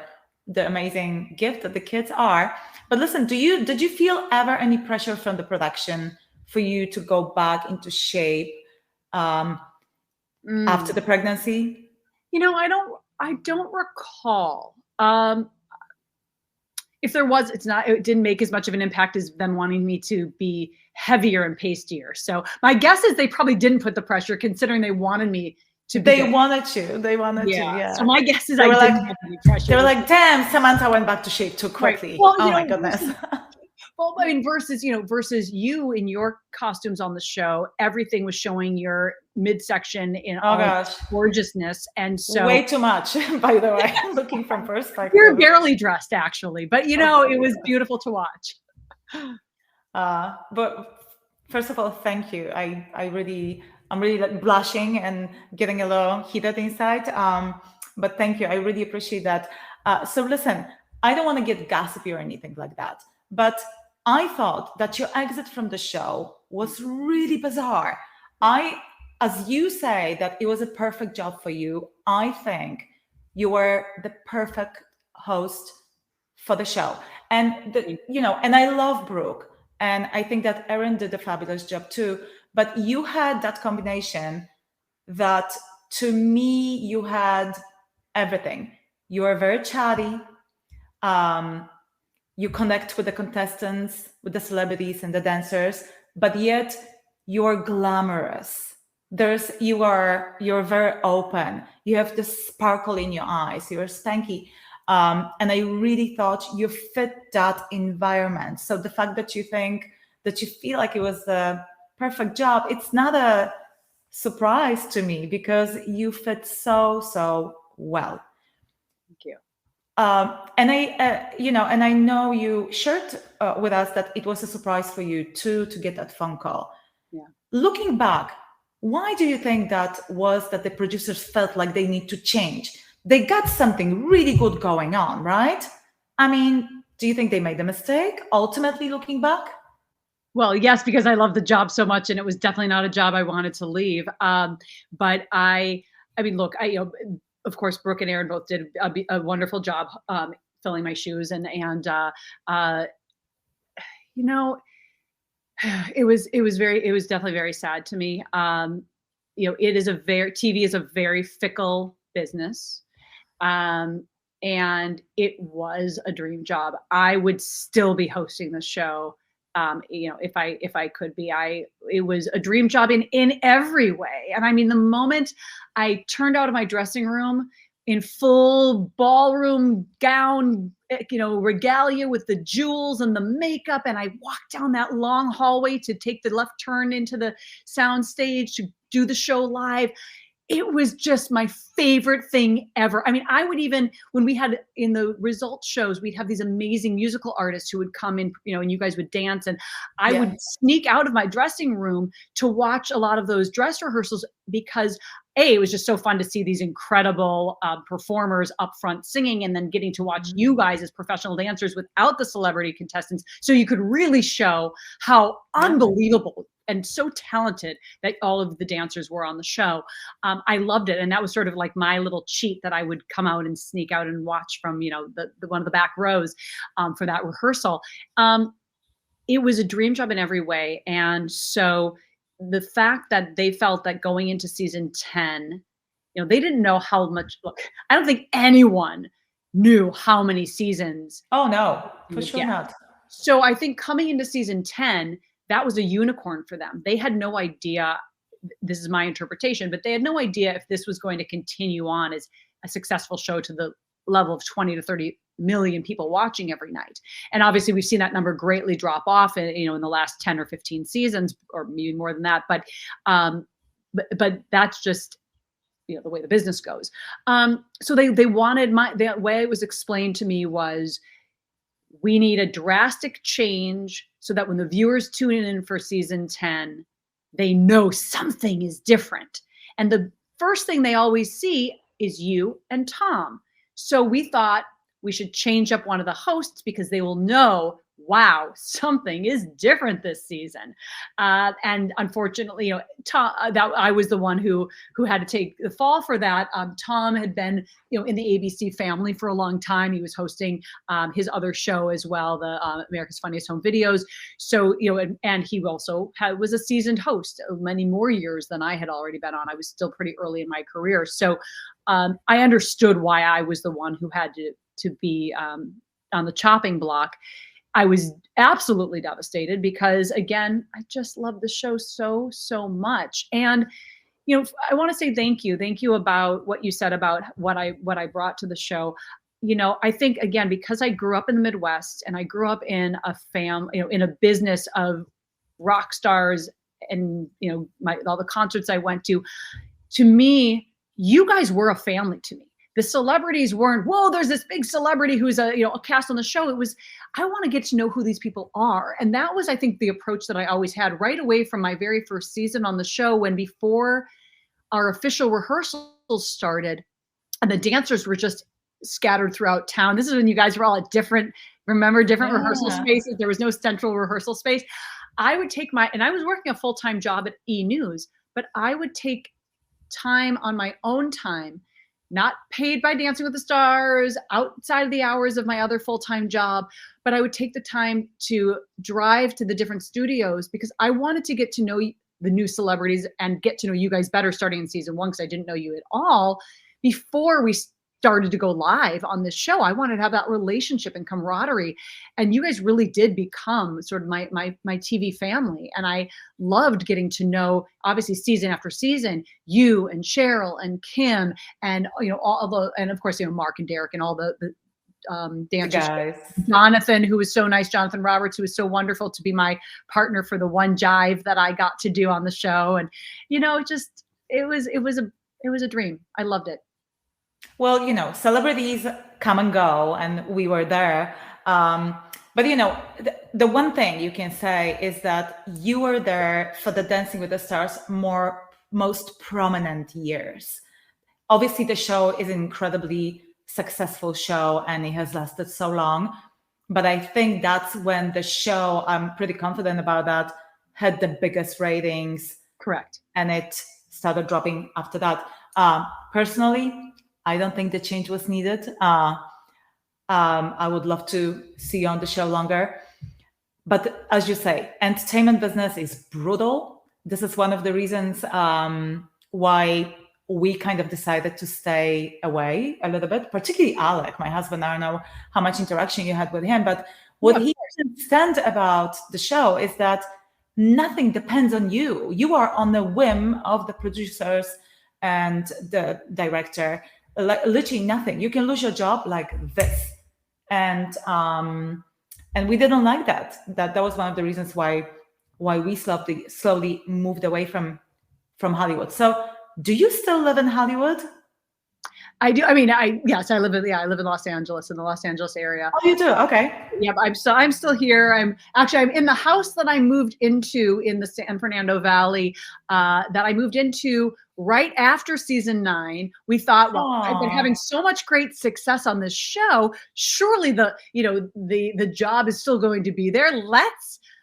the amazing gift that the kids are. But listen, did you feel ever any pressure from the production for you to go back into shape after the pregnancy? I don't recall. If there was, it didn't make as much of an impact as them wanting me to be heavier and pastier. So my guess is they probably didn't put the pressure, considering they wanted me to be. They wanted to. Yeah. So my guess is I didn't have any pressure. They were like, damn, Samantha went back to shape too quickly. Right. Well, oh my goodness. Well, I mean, versus you in your costumes on the show, everything was showing your midsection in all gorgeousness. And so way too much, by the way, looking from perspective. You're barely dressed actually, but it was beautiful to watch. But first of all, thank you. I'm really like blushing and getting a little heated inside. But thank you. I really appreciate that. So listen, I don't want to get gossipy or anything like that, but I thought that your exit from the show was really bizarre. As you say that it was a perfect job for you, I think you were the perfect host for the show. And and I love Brooke, and I think that Erin did a fabulous job too. But you had that combination that, to me, you had everything. You are very chatty. You connect with the contestants, with the celebrities and the dancers, but yet you're glamorous. You're very open. You have this sparkle in your eyes. You're stanky. And I really thought you fit that environment. So the fact that you feel like it was the perfect job, it's not a surprise to me, because you fit so well. Thank you. And I know you shared with us that it was a surprise for you too to get that phone call. Yeah. Looking back, why do you think that was, that the producers felt like they need to change? They got something really good going on, right? I mean, do you think they made a mistake ultimately looking back? Well, yes, because I love the job so much, and it was definitely not a job I wanted to leave. But I mean, look, of course, Brooke and Erin both did a wonderful job filling my shoes, and it was definitely very sad to me. TV is a very fickle business. And it was a dream job. I would still be hosting the show. If I could be. It was a dream job in every way. And I mean, the moment I turned out of my dressing room in full ballroom gown, regalia with the jewels and the makeup, and I walked down that long hallway to take the left turn into the sound stage to do the show live, it was just my favorite thing ever. I mean, I would even, when we had in the results shows, we'd have these amazing musical artists who would come in, and you guys would dance, and I would sneak out of my dressing room to watch a lot of those dress rehearsals, because it was just so fun to see these incredible performers up front singing, and then getting to watch you guys as professional dancers without the celebrity contestants. So you could really show how unbelievable and so talented that all of the dancers were on the show. I loved it. And that was sort of like my little cheat that I would come out and sneak out and watch from, the one of the back rows for that rehearsal. It was a dream job in every way. And so the fact that they felt that going into season 10, they didn't know how much, look, I don't think anyone knew how many seasons. Oh, no, for sure not. So I think coming into season 10, that was a unicorn for them. They had no idea, this is my interpretation, but they had no idea if this was going to continue on as a successful show to the level of 20 to 30 million people watching every night. And obviously we've seen that number greatly drop off in the last 10 or 15 seasons, or maybe more than that. But that's just, the way the business goes. So they wanted the way it was explained to me was, we need a drastic change so that when the viewers tune in for season 10, they know something is different. And the first thing they always see is you and Tom. So we thought we should change up one of the hosts, because they will know, wow, something is different this season. And unfortunately, Tom, that I was the one who had to take the fall for that. Tom had been, in the ABC family for a long time. He was hosting his other show as well, the America's Funniest Home Videos. So, and he also was a seasoned host many more years than I had already been on. I was still pretty early in my career. So I understood why I was the one who had to be on the chopping block. I was absolutely devastated, because again, I just love the show so much. And, I want to say thank you about what you said about what I brought to the show. I think, again, because I grew up in the Midwest, and I grew up in a in a business of rock stars, and, all the concerts I went to me, you guys were a family to me. The celebrities weren't, whoa, there's this big celebrity who's a cast on the show. It was, I want to get to know who these people are. And that was, I think, the approach that I always had right away from my very first season on the show, when before our official rehearsals started, and the dancers were just scattered throughout town. This is when you guys were all at different rehearsal spaces. There was no central rehearsal space. I would take and I was working a full-time job at E! News, but I would take time on my own time, not paid by Dancing with the Stars, outside of the hours of my other full-time job, but I would take the time to drive to the different studios because I wanted to get to know the new celebrities and get to know you guys better starting in season 1 because I didn't know you at all before we started to go live on this show. I wanted to have that relationship and camaraderie, and you guys really did become sort of my TV family. And I loved getting to know, obviously, season after season, you and Cheryl and Kim and and of course Mark and Derek and all the dancers. Guys. Jonathan, who was so nice, Jonathan Roberts, who was so wonderful to be my partner for the one jive that I got to do on the show, and it was a dream. I loved it. Well, celebrities come and go, and we were there. But the one thing you can say is that you were there for the Dancing with the Stars most prominent years. Obviously, the show is an incredibly successful show, and it has lasted so long. But I think that's when the show, I'm pretty confident about that, had the biggest ratings. Correct. And it started dropping after that. Personally, I don't think the change was needed. I would love to see you on the show longer. But as you say, entertainment business is brutal. This is one of the reasons why we kind of decided to stay away a little bit, particularly Alec, my husband. I don't know how much interaction you had with him, but what he understands about the show is that nothing depends on you. You are on the whim of the producers and the director. Like literally nothing. You can lose your job like this, and we didn't like that. That was one of the reasons why we slowly moved away from Hollywood. So, do you still live in Hollywood? I do. I mean, yes, I live in Los Angeles, in the Los Angeles area. Oh, you do? Okay. Yep. I'm still here. I'm in the house that I moved into in the San Fernando Valley, that I moved into right after season 9. We thought, well, I've been having so much great success on this show. Surely the job is still going to be there.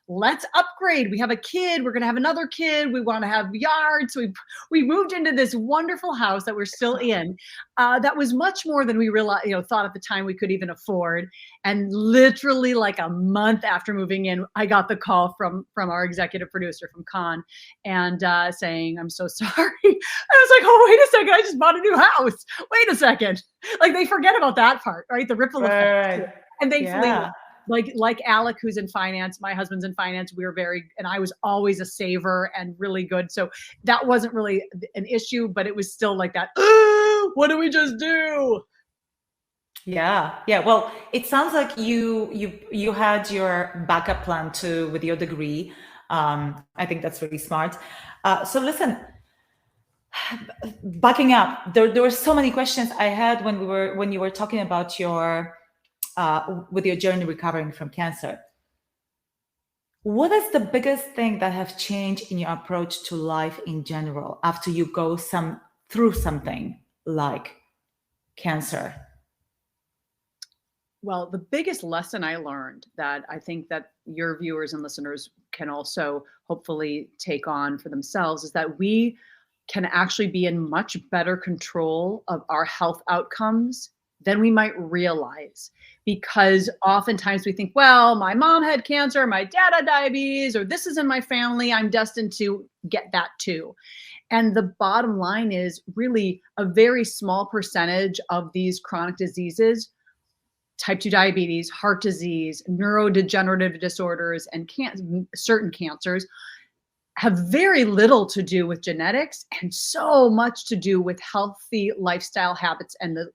Let's upgrade. We have a kid. We're going to have another kid. We want to have yards. So we moved into this wonderful house that we're still in. That was much more than we realized, thought at the time we could even afford. And literally like a month after moving in, I got the call from our executive producer, from Con, and saying, "I'm so sorry." I was like, "Oh, wait a second. I just bought a new house. Wait a second." Like they forget about that part, right? The ripple effect. Right. And thankfully, like Alec, who's in finance, my husband's in finance. And I was always a saver and really good. So that wasn't really an issue, but it was still like that. What do we just do? Yeah. Well, it sounds like you had your backup plan too with your degree. I think that's really smart. So listen, backing up, there were so many questions I had when you were talking about your with your journey recovering from cancer. What is the biggest thing that have changed in your approach to life in general after you go through something like cancer? Well, the biggest lesson I learned that I think that your viewers and listeners can also hopefully take on for themselves is that we can actually be in much better control of our health outcomes than we might realize. Because oftentimes we think, well, my mom had cancer, my dad had diabetes, or this is in my family, I'm destined to get that too. And the bottom line is really a very small percentage of these chronic diseases, type 2 diabetes, heart disease, neurodegenerative disorders, and certain cancers, have very little to do with genetics and so much to do with healthy lifestyle habits and the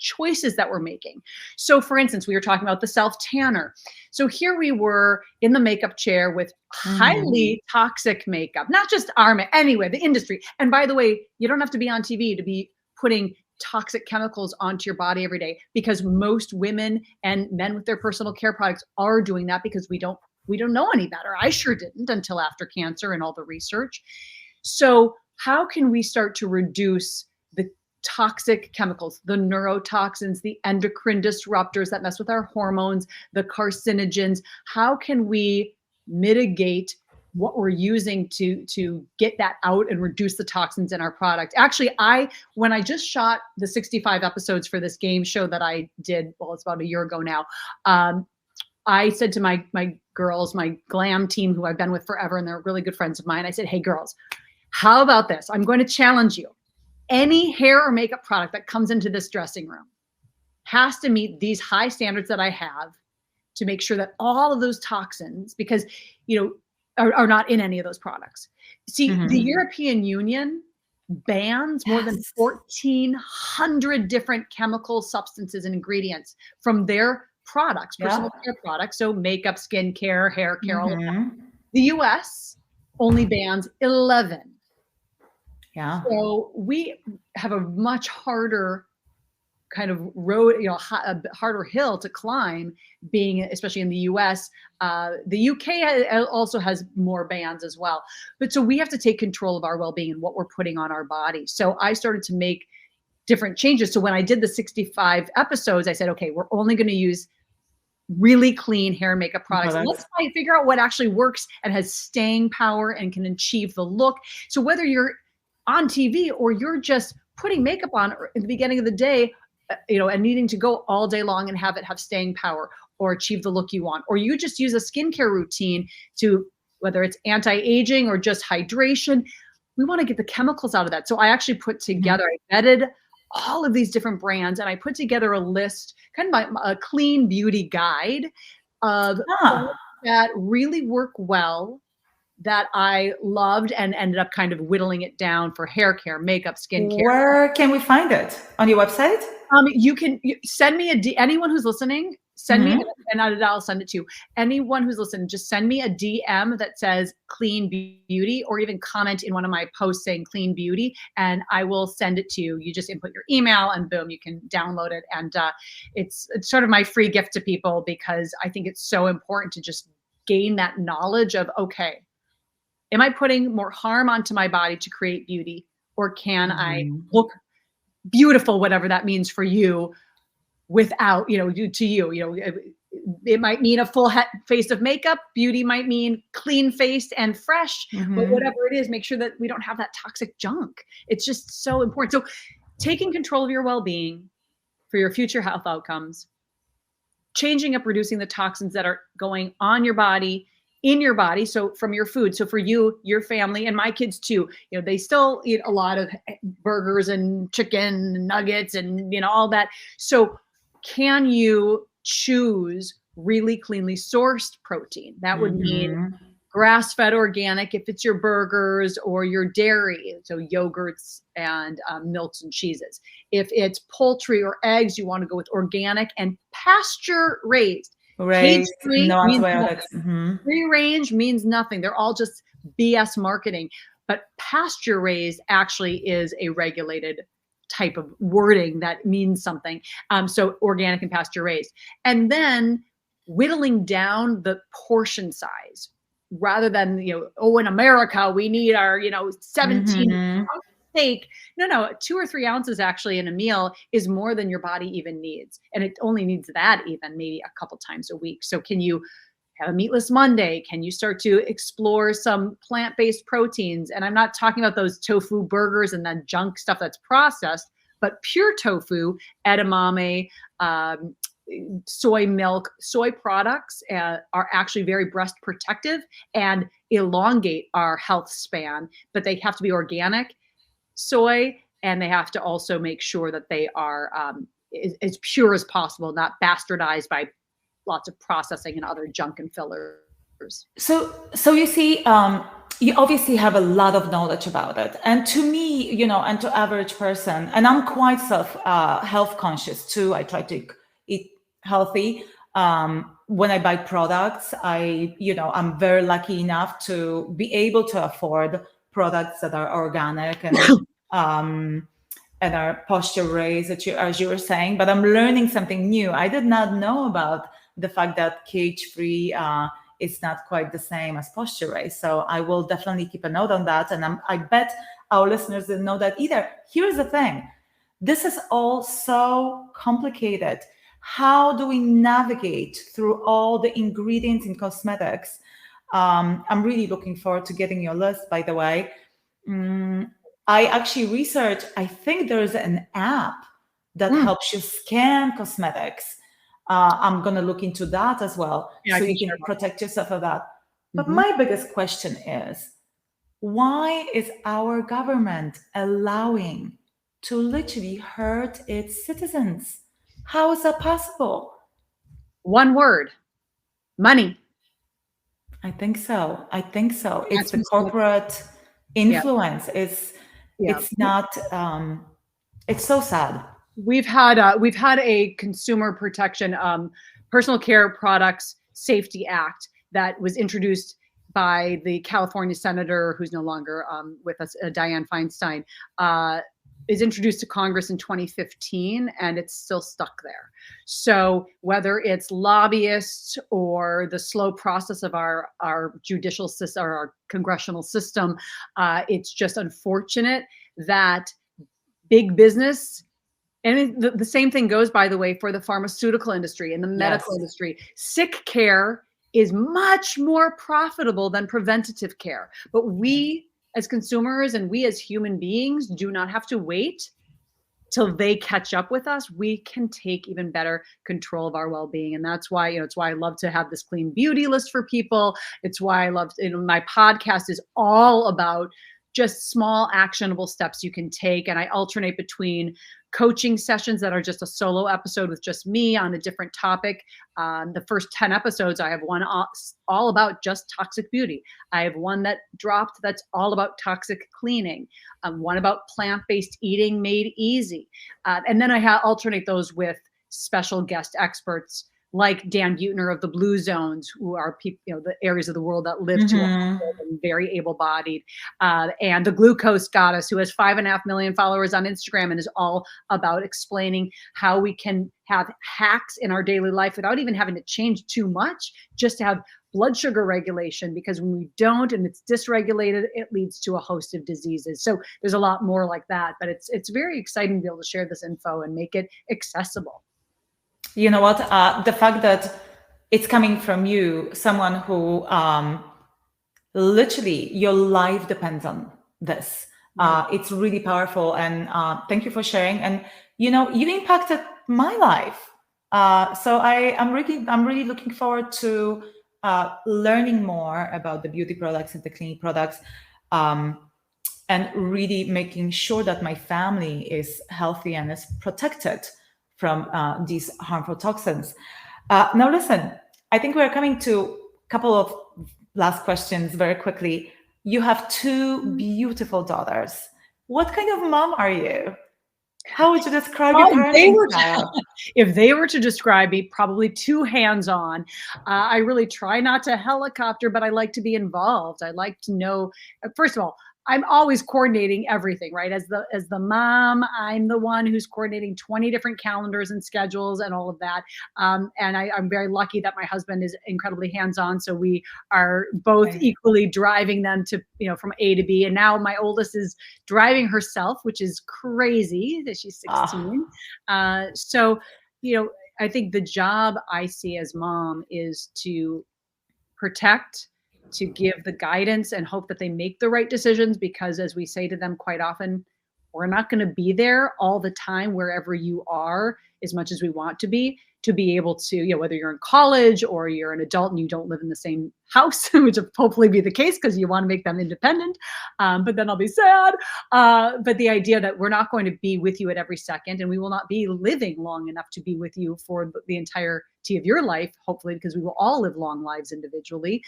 choices that we're making. So for instance, we were talking about the self-tanner. So here we were in the makeup chair with highly toxic makeup, not just anyway, the industry. And by the way, you don't have to be on TV to be putting toxic chemicals onto your body every day, because most women and men with their personal care products are doing that because we don't know any better. I sure didn't until after cancer and all the research. So how can we start to reduce toxic chemicals, the neurotoxins, the endocrine disruptors that mess with our hormones, the carcinogens. How can we mitigate what we're using to get that out and reduce the toxins in our product? Actually, when I just shot the 65 episodes for this game show that I did, well, it's about a year ago now, I said to my girls, my glam team, who I've been with forever, and they're really good friends of mine, I said, hey girls, how about this? I'm going to challenge you. Any hair or makeup product that comes into this dressing room has to meet these high standards that I have to make sure that all of those toxins, because, are not in any of those products. See, the European Union bans more than 1,400 different chemical substances and ingredients from their products, personal care products, so makeup, skincare, hair care, all of that. The US only bans 11. Yeah. So we have a much harder kind of road, a harder hill to climb, being especially in the US. The UK also has more bans as well. But so we have to take control of our well-being and what we're putting on our body. So I started to make different changes. So when I did the 65 episodes, I said, okay, we're only going to use really clean hair and makeup products. Let's figure out what actually works and has staying power and can achieve the look. So whether you're on TV or you're just putting makeup on at the beginning of the day, and needing to go all day long and have it have staying power or achieve the look you want, or you just use a skincare routine to, whether it's anti-aging or just hydration, we want to get the chemicals out of that. So I actually put together, I vetted all of these different brands, and I put together a list, kind of a clean beauty guide of that really work well, that I loved, and ended up kind of whittling it down for hair care, makeup, skincare. Where can we find it? On your website? You can send me anyone who's listening, send me, and I'll send it to you. Anyone who's listening, just send me a DM that says clean beauty, or even comment in one of my posts saying clean beauty, and I will send it to you. You just input your email and boom, you can download it. And it's sort of my free gift to people, because I think it's so important to just gain that knowledge of, okay, am I putting more harm onto my body to create beauty, or can I look beautiful, whatever that means for you, without, to you, it might mean a full face of makeup. Beauty might mean clean face and fresh, but whatever it is, make sure that we don't have that toxic junk. It's just so important. So taking control of your well-being for your future health outcomes, changing up, reducing the toxins that are going on your body, in your body, so from your food. So for you, your family, and my kids too, they still eat a lot of burgers and chicken and nuggets and all that. So can you choose really cleanly sourced protein? That would mean grass-fed organic if it's your burgers or your dairy, so yogurts and milks and cheeses. If it's poultry or eggs, you want to go with organic and pasture raised. Cage-free, no antibiotics. Free range means nothing. They're all just BS marketing. But pasture raised actually is a regulated type of wording that means something. So organic and pasture raised. And then whittling down the portion size, rather than, in America, we need our, 17 steak. No, 2 or 3 ounces actually in a meal is more than your body even needs. And it only needs that even maybe a couple times a week. So can you have a meatless Monday? Can you start to explore some plant-based proteins? And I'm not talking about those tofu burgers and that junk stuff that's processed, but pure tofu, edamame, soy milk, soy products are actually very breast protective and elongate our health span, but they have to be organic soy, and they have to also make sure that they are as pure as possible, not bastardized by lots of processing and other junk and fillers. So you see, you obviously have a lot of knowledge about it. And to me, and to average person, and I'm quite health conscious too. I try to eat healthy. When I buy products, I'm very lucky enough to be able to afford products that are organic and are posture raised, as you were saying. But I'm learning something new. I did not know about the fact that cage-free is not quite the same as posture raised. So I will definitely keep a note on that. And I bet our listeners didn't know that either. Here's the thing. This is all so complicated. How do we navigate through all the ingredients in cosmetics? I'm really looking forward to getting your list, by the way. I actually researched, I think there's an app that helps you scan cosmetics. I'm going to look into that as well, Yeah, so you can protect yourself of that. But my biggest question is, why is our government allowing to literally hurt its citizens? How is that possible? One word: money. I think so. It's That's the corporate influence. Yeah. It's not. It's so sad. We've had a consumer protection, personal care products safety act that was introduced by the California senator who's no longer with us, Dianne Feinstein, is introduced to Congress in 2015, and it's still stuck there. So whether it's lobbyists or the slow process of our judicial system or our congressional system, it's just unfortunate that big business, and the same thing goes, by the way, for the pharmaceutical industry and the medical industry. Sick care is much more profitable than preventative care. But we as consumers and we as human beings do not have to wait till they catch up with us. We can take even better control of our well-being. And that's why, it's why I love to have this clean beauty list for people. It's why I love, my podcast is all about just small actionable steps you can take. And I alternate between coaching sessions that are just a solo episode with just me on a different topic. The first 10 episodes, I have one all about just toxic beauty. I have one that dropped that's all about toxic cleaning. One about plant-based eating made easy. And then I alternate those with special guest experts like Dan Buettner of the Blue Zones, who are people, the areas of the world that live to and very able-bodied, and the Glucose Goddess, who has 5.5 million followers on Instagram and is all about explaining how we can have hacks in our daily life without even having to change too much, just to have blood sugar regulation, because when we don't and it's dysregulated, it leads to a host of diseases. So there's a lot more like that, but it's very exciting to be able to share this info and make it accessible. You know what? The fact that it's coming from you, someone who literally your life depends on this. It's really powerful, and thank you for sharing. And you impacted my life, so I'm really looking forward to learning more about the beauty products and the cleaning products, and really making sure that my family is healthy and is protected from these harmful toxins. Now, listen, I think we're coming to a couple of last questions very quickly. You have 2 beautiful daughters. What kind of mom are you? How would you describe your parenting style? If they were to describe me, probably too hands-on. I really try not to helicopter, but I like to be involved. I like to know, first of all, I'm always coordinating everything, right? As the mom, I'm the one who's coordinating 20 different calendars and schedules and all of that. And I'm very lucky that my husband is incredibly hands-on. So we are both equally driving them to, from A to B. And now my oldest is driving herself, which is crazy that she's 16. So, I think the job I see as mom is to protect, to give the guidance and hope that they make the right decisions, because as we say to them quite often, we're not going to be there all the time wherever you are as much as we want to be able to, whether you're in college or you're an adult and you don't live in the same house, which will hopefully be the case because you want to make them independent. But then I'll be sad. But the idea that we're not going to be with you at every second, and we will not be living long enough to be with you for the entirety of your life, hopefully, because we will all live long lives individually.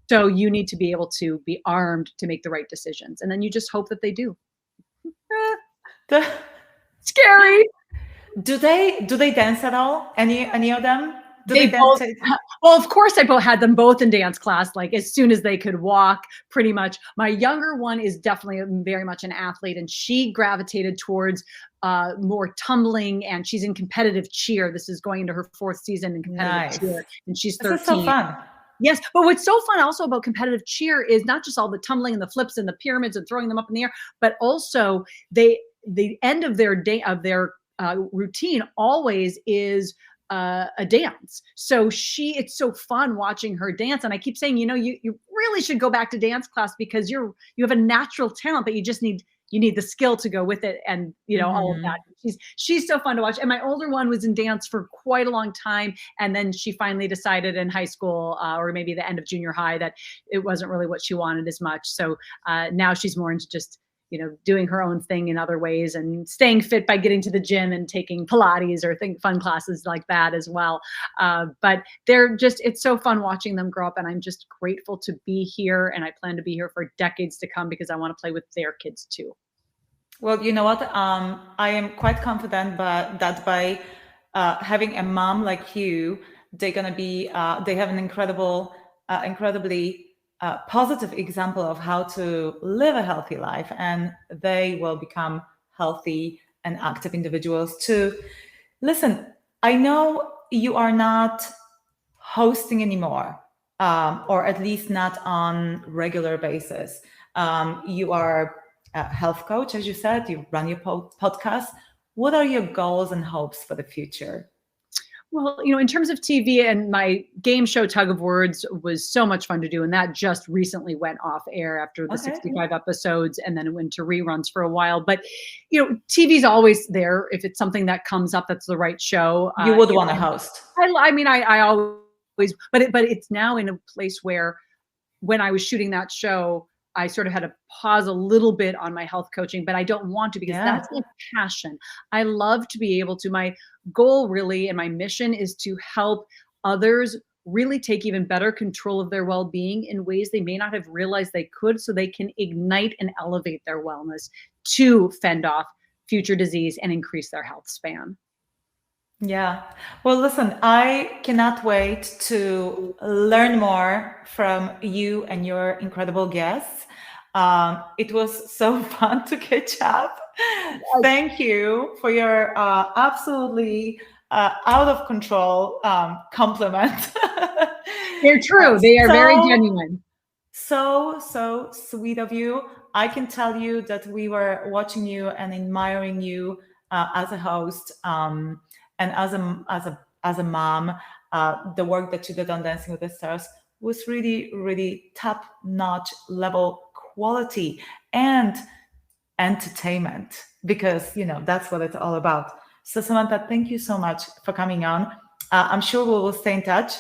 So you need to be able to be armed to make the right decisions. And then you just hope that they do. Scary. Do they dance at all? Any of them? They both, well, of course, I had them both in dance class, like as soon as they could walk, pretty much. My younger one is definitely very much an athlete, and she gravitated towards more tumbling, and she's in competitive cheer. This is going into her 4th season in competitive cheer, and she's 13. This is so fun. Yes, but what's so fun also about competitive cheer is not just all the tumbling and the flips and the pyramids and throwing them up in the air, but also the end of their day of their routine always is a dance. So it's so fun watching her dance. And I keep saying, you really should go back to dance class because you have a natural talent, but you need the skill to go with it, and all of that. She's so fun to watch. And my older one was in dance for quite a long time, and then she finally decided in high school or maybe the end of junior high that it wasn't really what she wanted as much. So now she's more into just doing her own thing in other ways and staying fit by getting to the gym and taking Pilates or fun classes like that as well. But it's so fun watching them grow up, and I'm just grateful to be here, and I plan to be here for decades to come because I want to play with their kids too. Well, you know what? I am quite confident that by having a mom like you, they have an incredibly positive example of how to live a healthy life, and they will become healthy and active individuals too. Listen, I know you are not hosting anymore, or at least not on regular basis. You are a health coach, as you said, you run your podcast. What are your goals and hopes for the future? Well, in terms of TV, and my game show Tug of Words was so much fun to do. And that just recently went off air after the 65 episodes, and then it went to reruns for a while. But, TV's always there. If it's something that comes up, that's the right show. You would want to host. I always, but it's now in a place where when I was shooting that show, I sort of had to pause a little bit on my health coaching, but I don't want to because that's my passion. I love to be able to, my goal really and my mission is to help others really take even better control of their well-being in ways they may not have realized they could, so they can ignite and elevate their wellness to fend off future disease and increase their health span. Yeah. Well, listen, I cannot wait to learn more from you and your incredible guests. It was so fun to catch up. Thank you for your absolutely out of control compliment. They're true. They are very genuine. So sweet of you. I can tell you that we were watching you and admiring you as a host. And as a mom, the work that you did on Dancing with the Stars was really, really top-notch level quality and entertainment, because that's what it's all about. So Samantha, thank you so much for coming on. I'm sure we will stay in touch.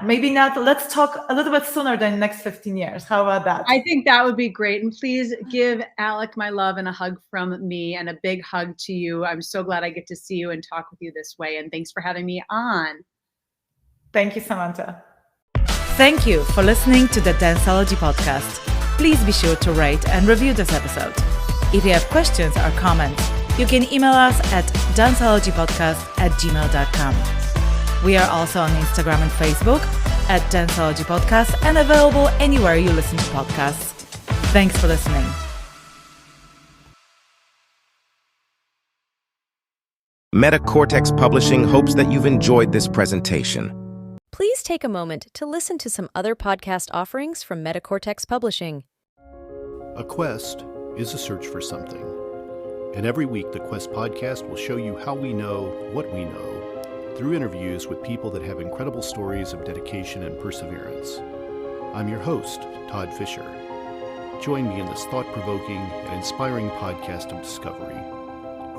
Maybe not. Let's talk a little bit sooner than the next 15 years. How about that? I think that would be great. And please give Alec my love and a hug from me, and a big hug to you. I'm so glad I get to see you and talk with you this way. And thanks for having me on. Thank you, Samantha. Thank you for listening to the Danceology podcast. Please be sure to rate and review this episode. If you have questions or comments, you can email us at danceologypodcast@gmail.com. We are also on Instagram and Facebook at Danceology Podcast and available anywhere you listen to podcasts. Thanks for listening. Metacortex Publishing hopes that you've enjoyed this presentation. Please take a moment to listen to some other podcast offerings from Metacortex Publishing. A quest is a search for something. And every week, the Quest podcast will show you how we know what we know through interviews with people that have incredible stories of dedication and perseverance. I'm your host, Todd Fisher. Join me in this thought-provoking and inspiring podcast of discovery.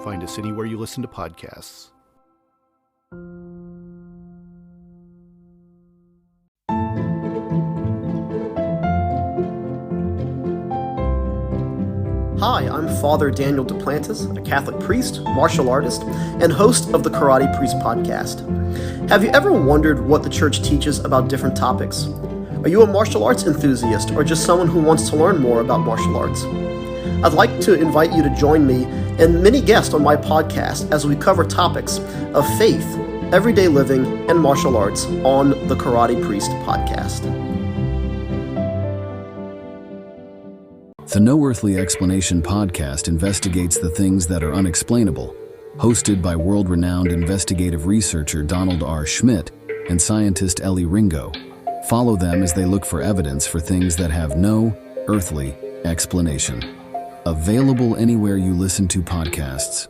Find us anywhere you listen to podcasts. Hi, I'm Father Daniel Duplantis, a Catholic priest, martial artist, and host of the Karate Priest podcast. Have you ever wondered what the church teaches about different topics? Are you a martial arts enthusiast or just someone who wants to learn more about martial arts? I'd like to invite you to join me and many guests on my podcast as we cover topics of faith, everyday living, and martial arts on the Karate Priest podcast. The No Earthly Explanation podcast investigates the things that are unexplainable, hosted by world-renowned investigative researcher Donald R. Schmidt and scientist Ellie Ringo. Follow them as they look for evidence for things that have no earthly explanation. Available anywhere you listen to podcasts.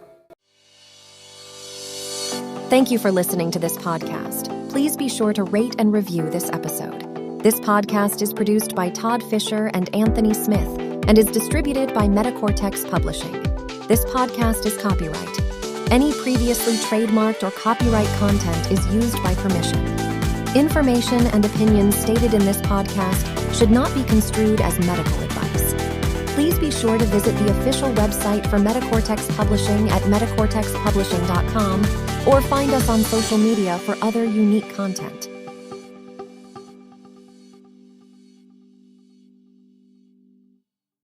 Thank you for listening to this podcast. Please be sure to rate and review this episode. This podcast is produced by Todd Fisher and Anthony Smith and is distributed by Metacortex Publishing. This podcast is copyright. Any previously trademarked or copyright content is used by permission. Information and opinions stated in this podcast should not be construed as medical advice. Please be sure to visit the official website for Metacortex Publishing at metacortexpublishing.com or find us on social media for other unique content.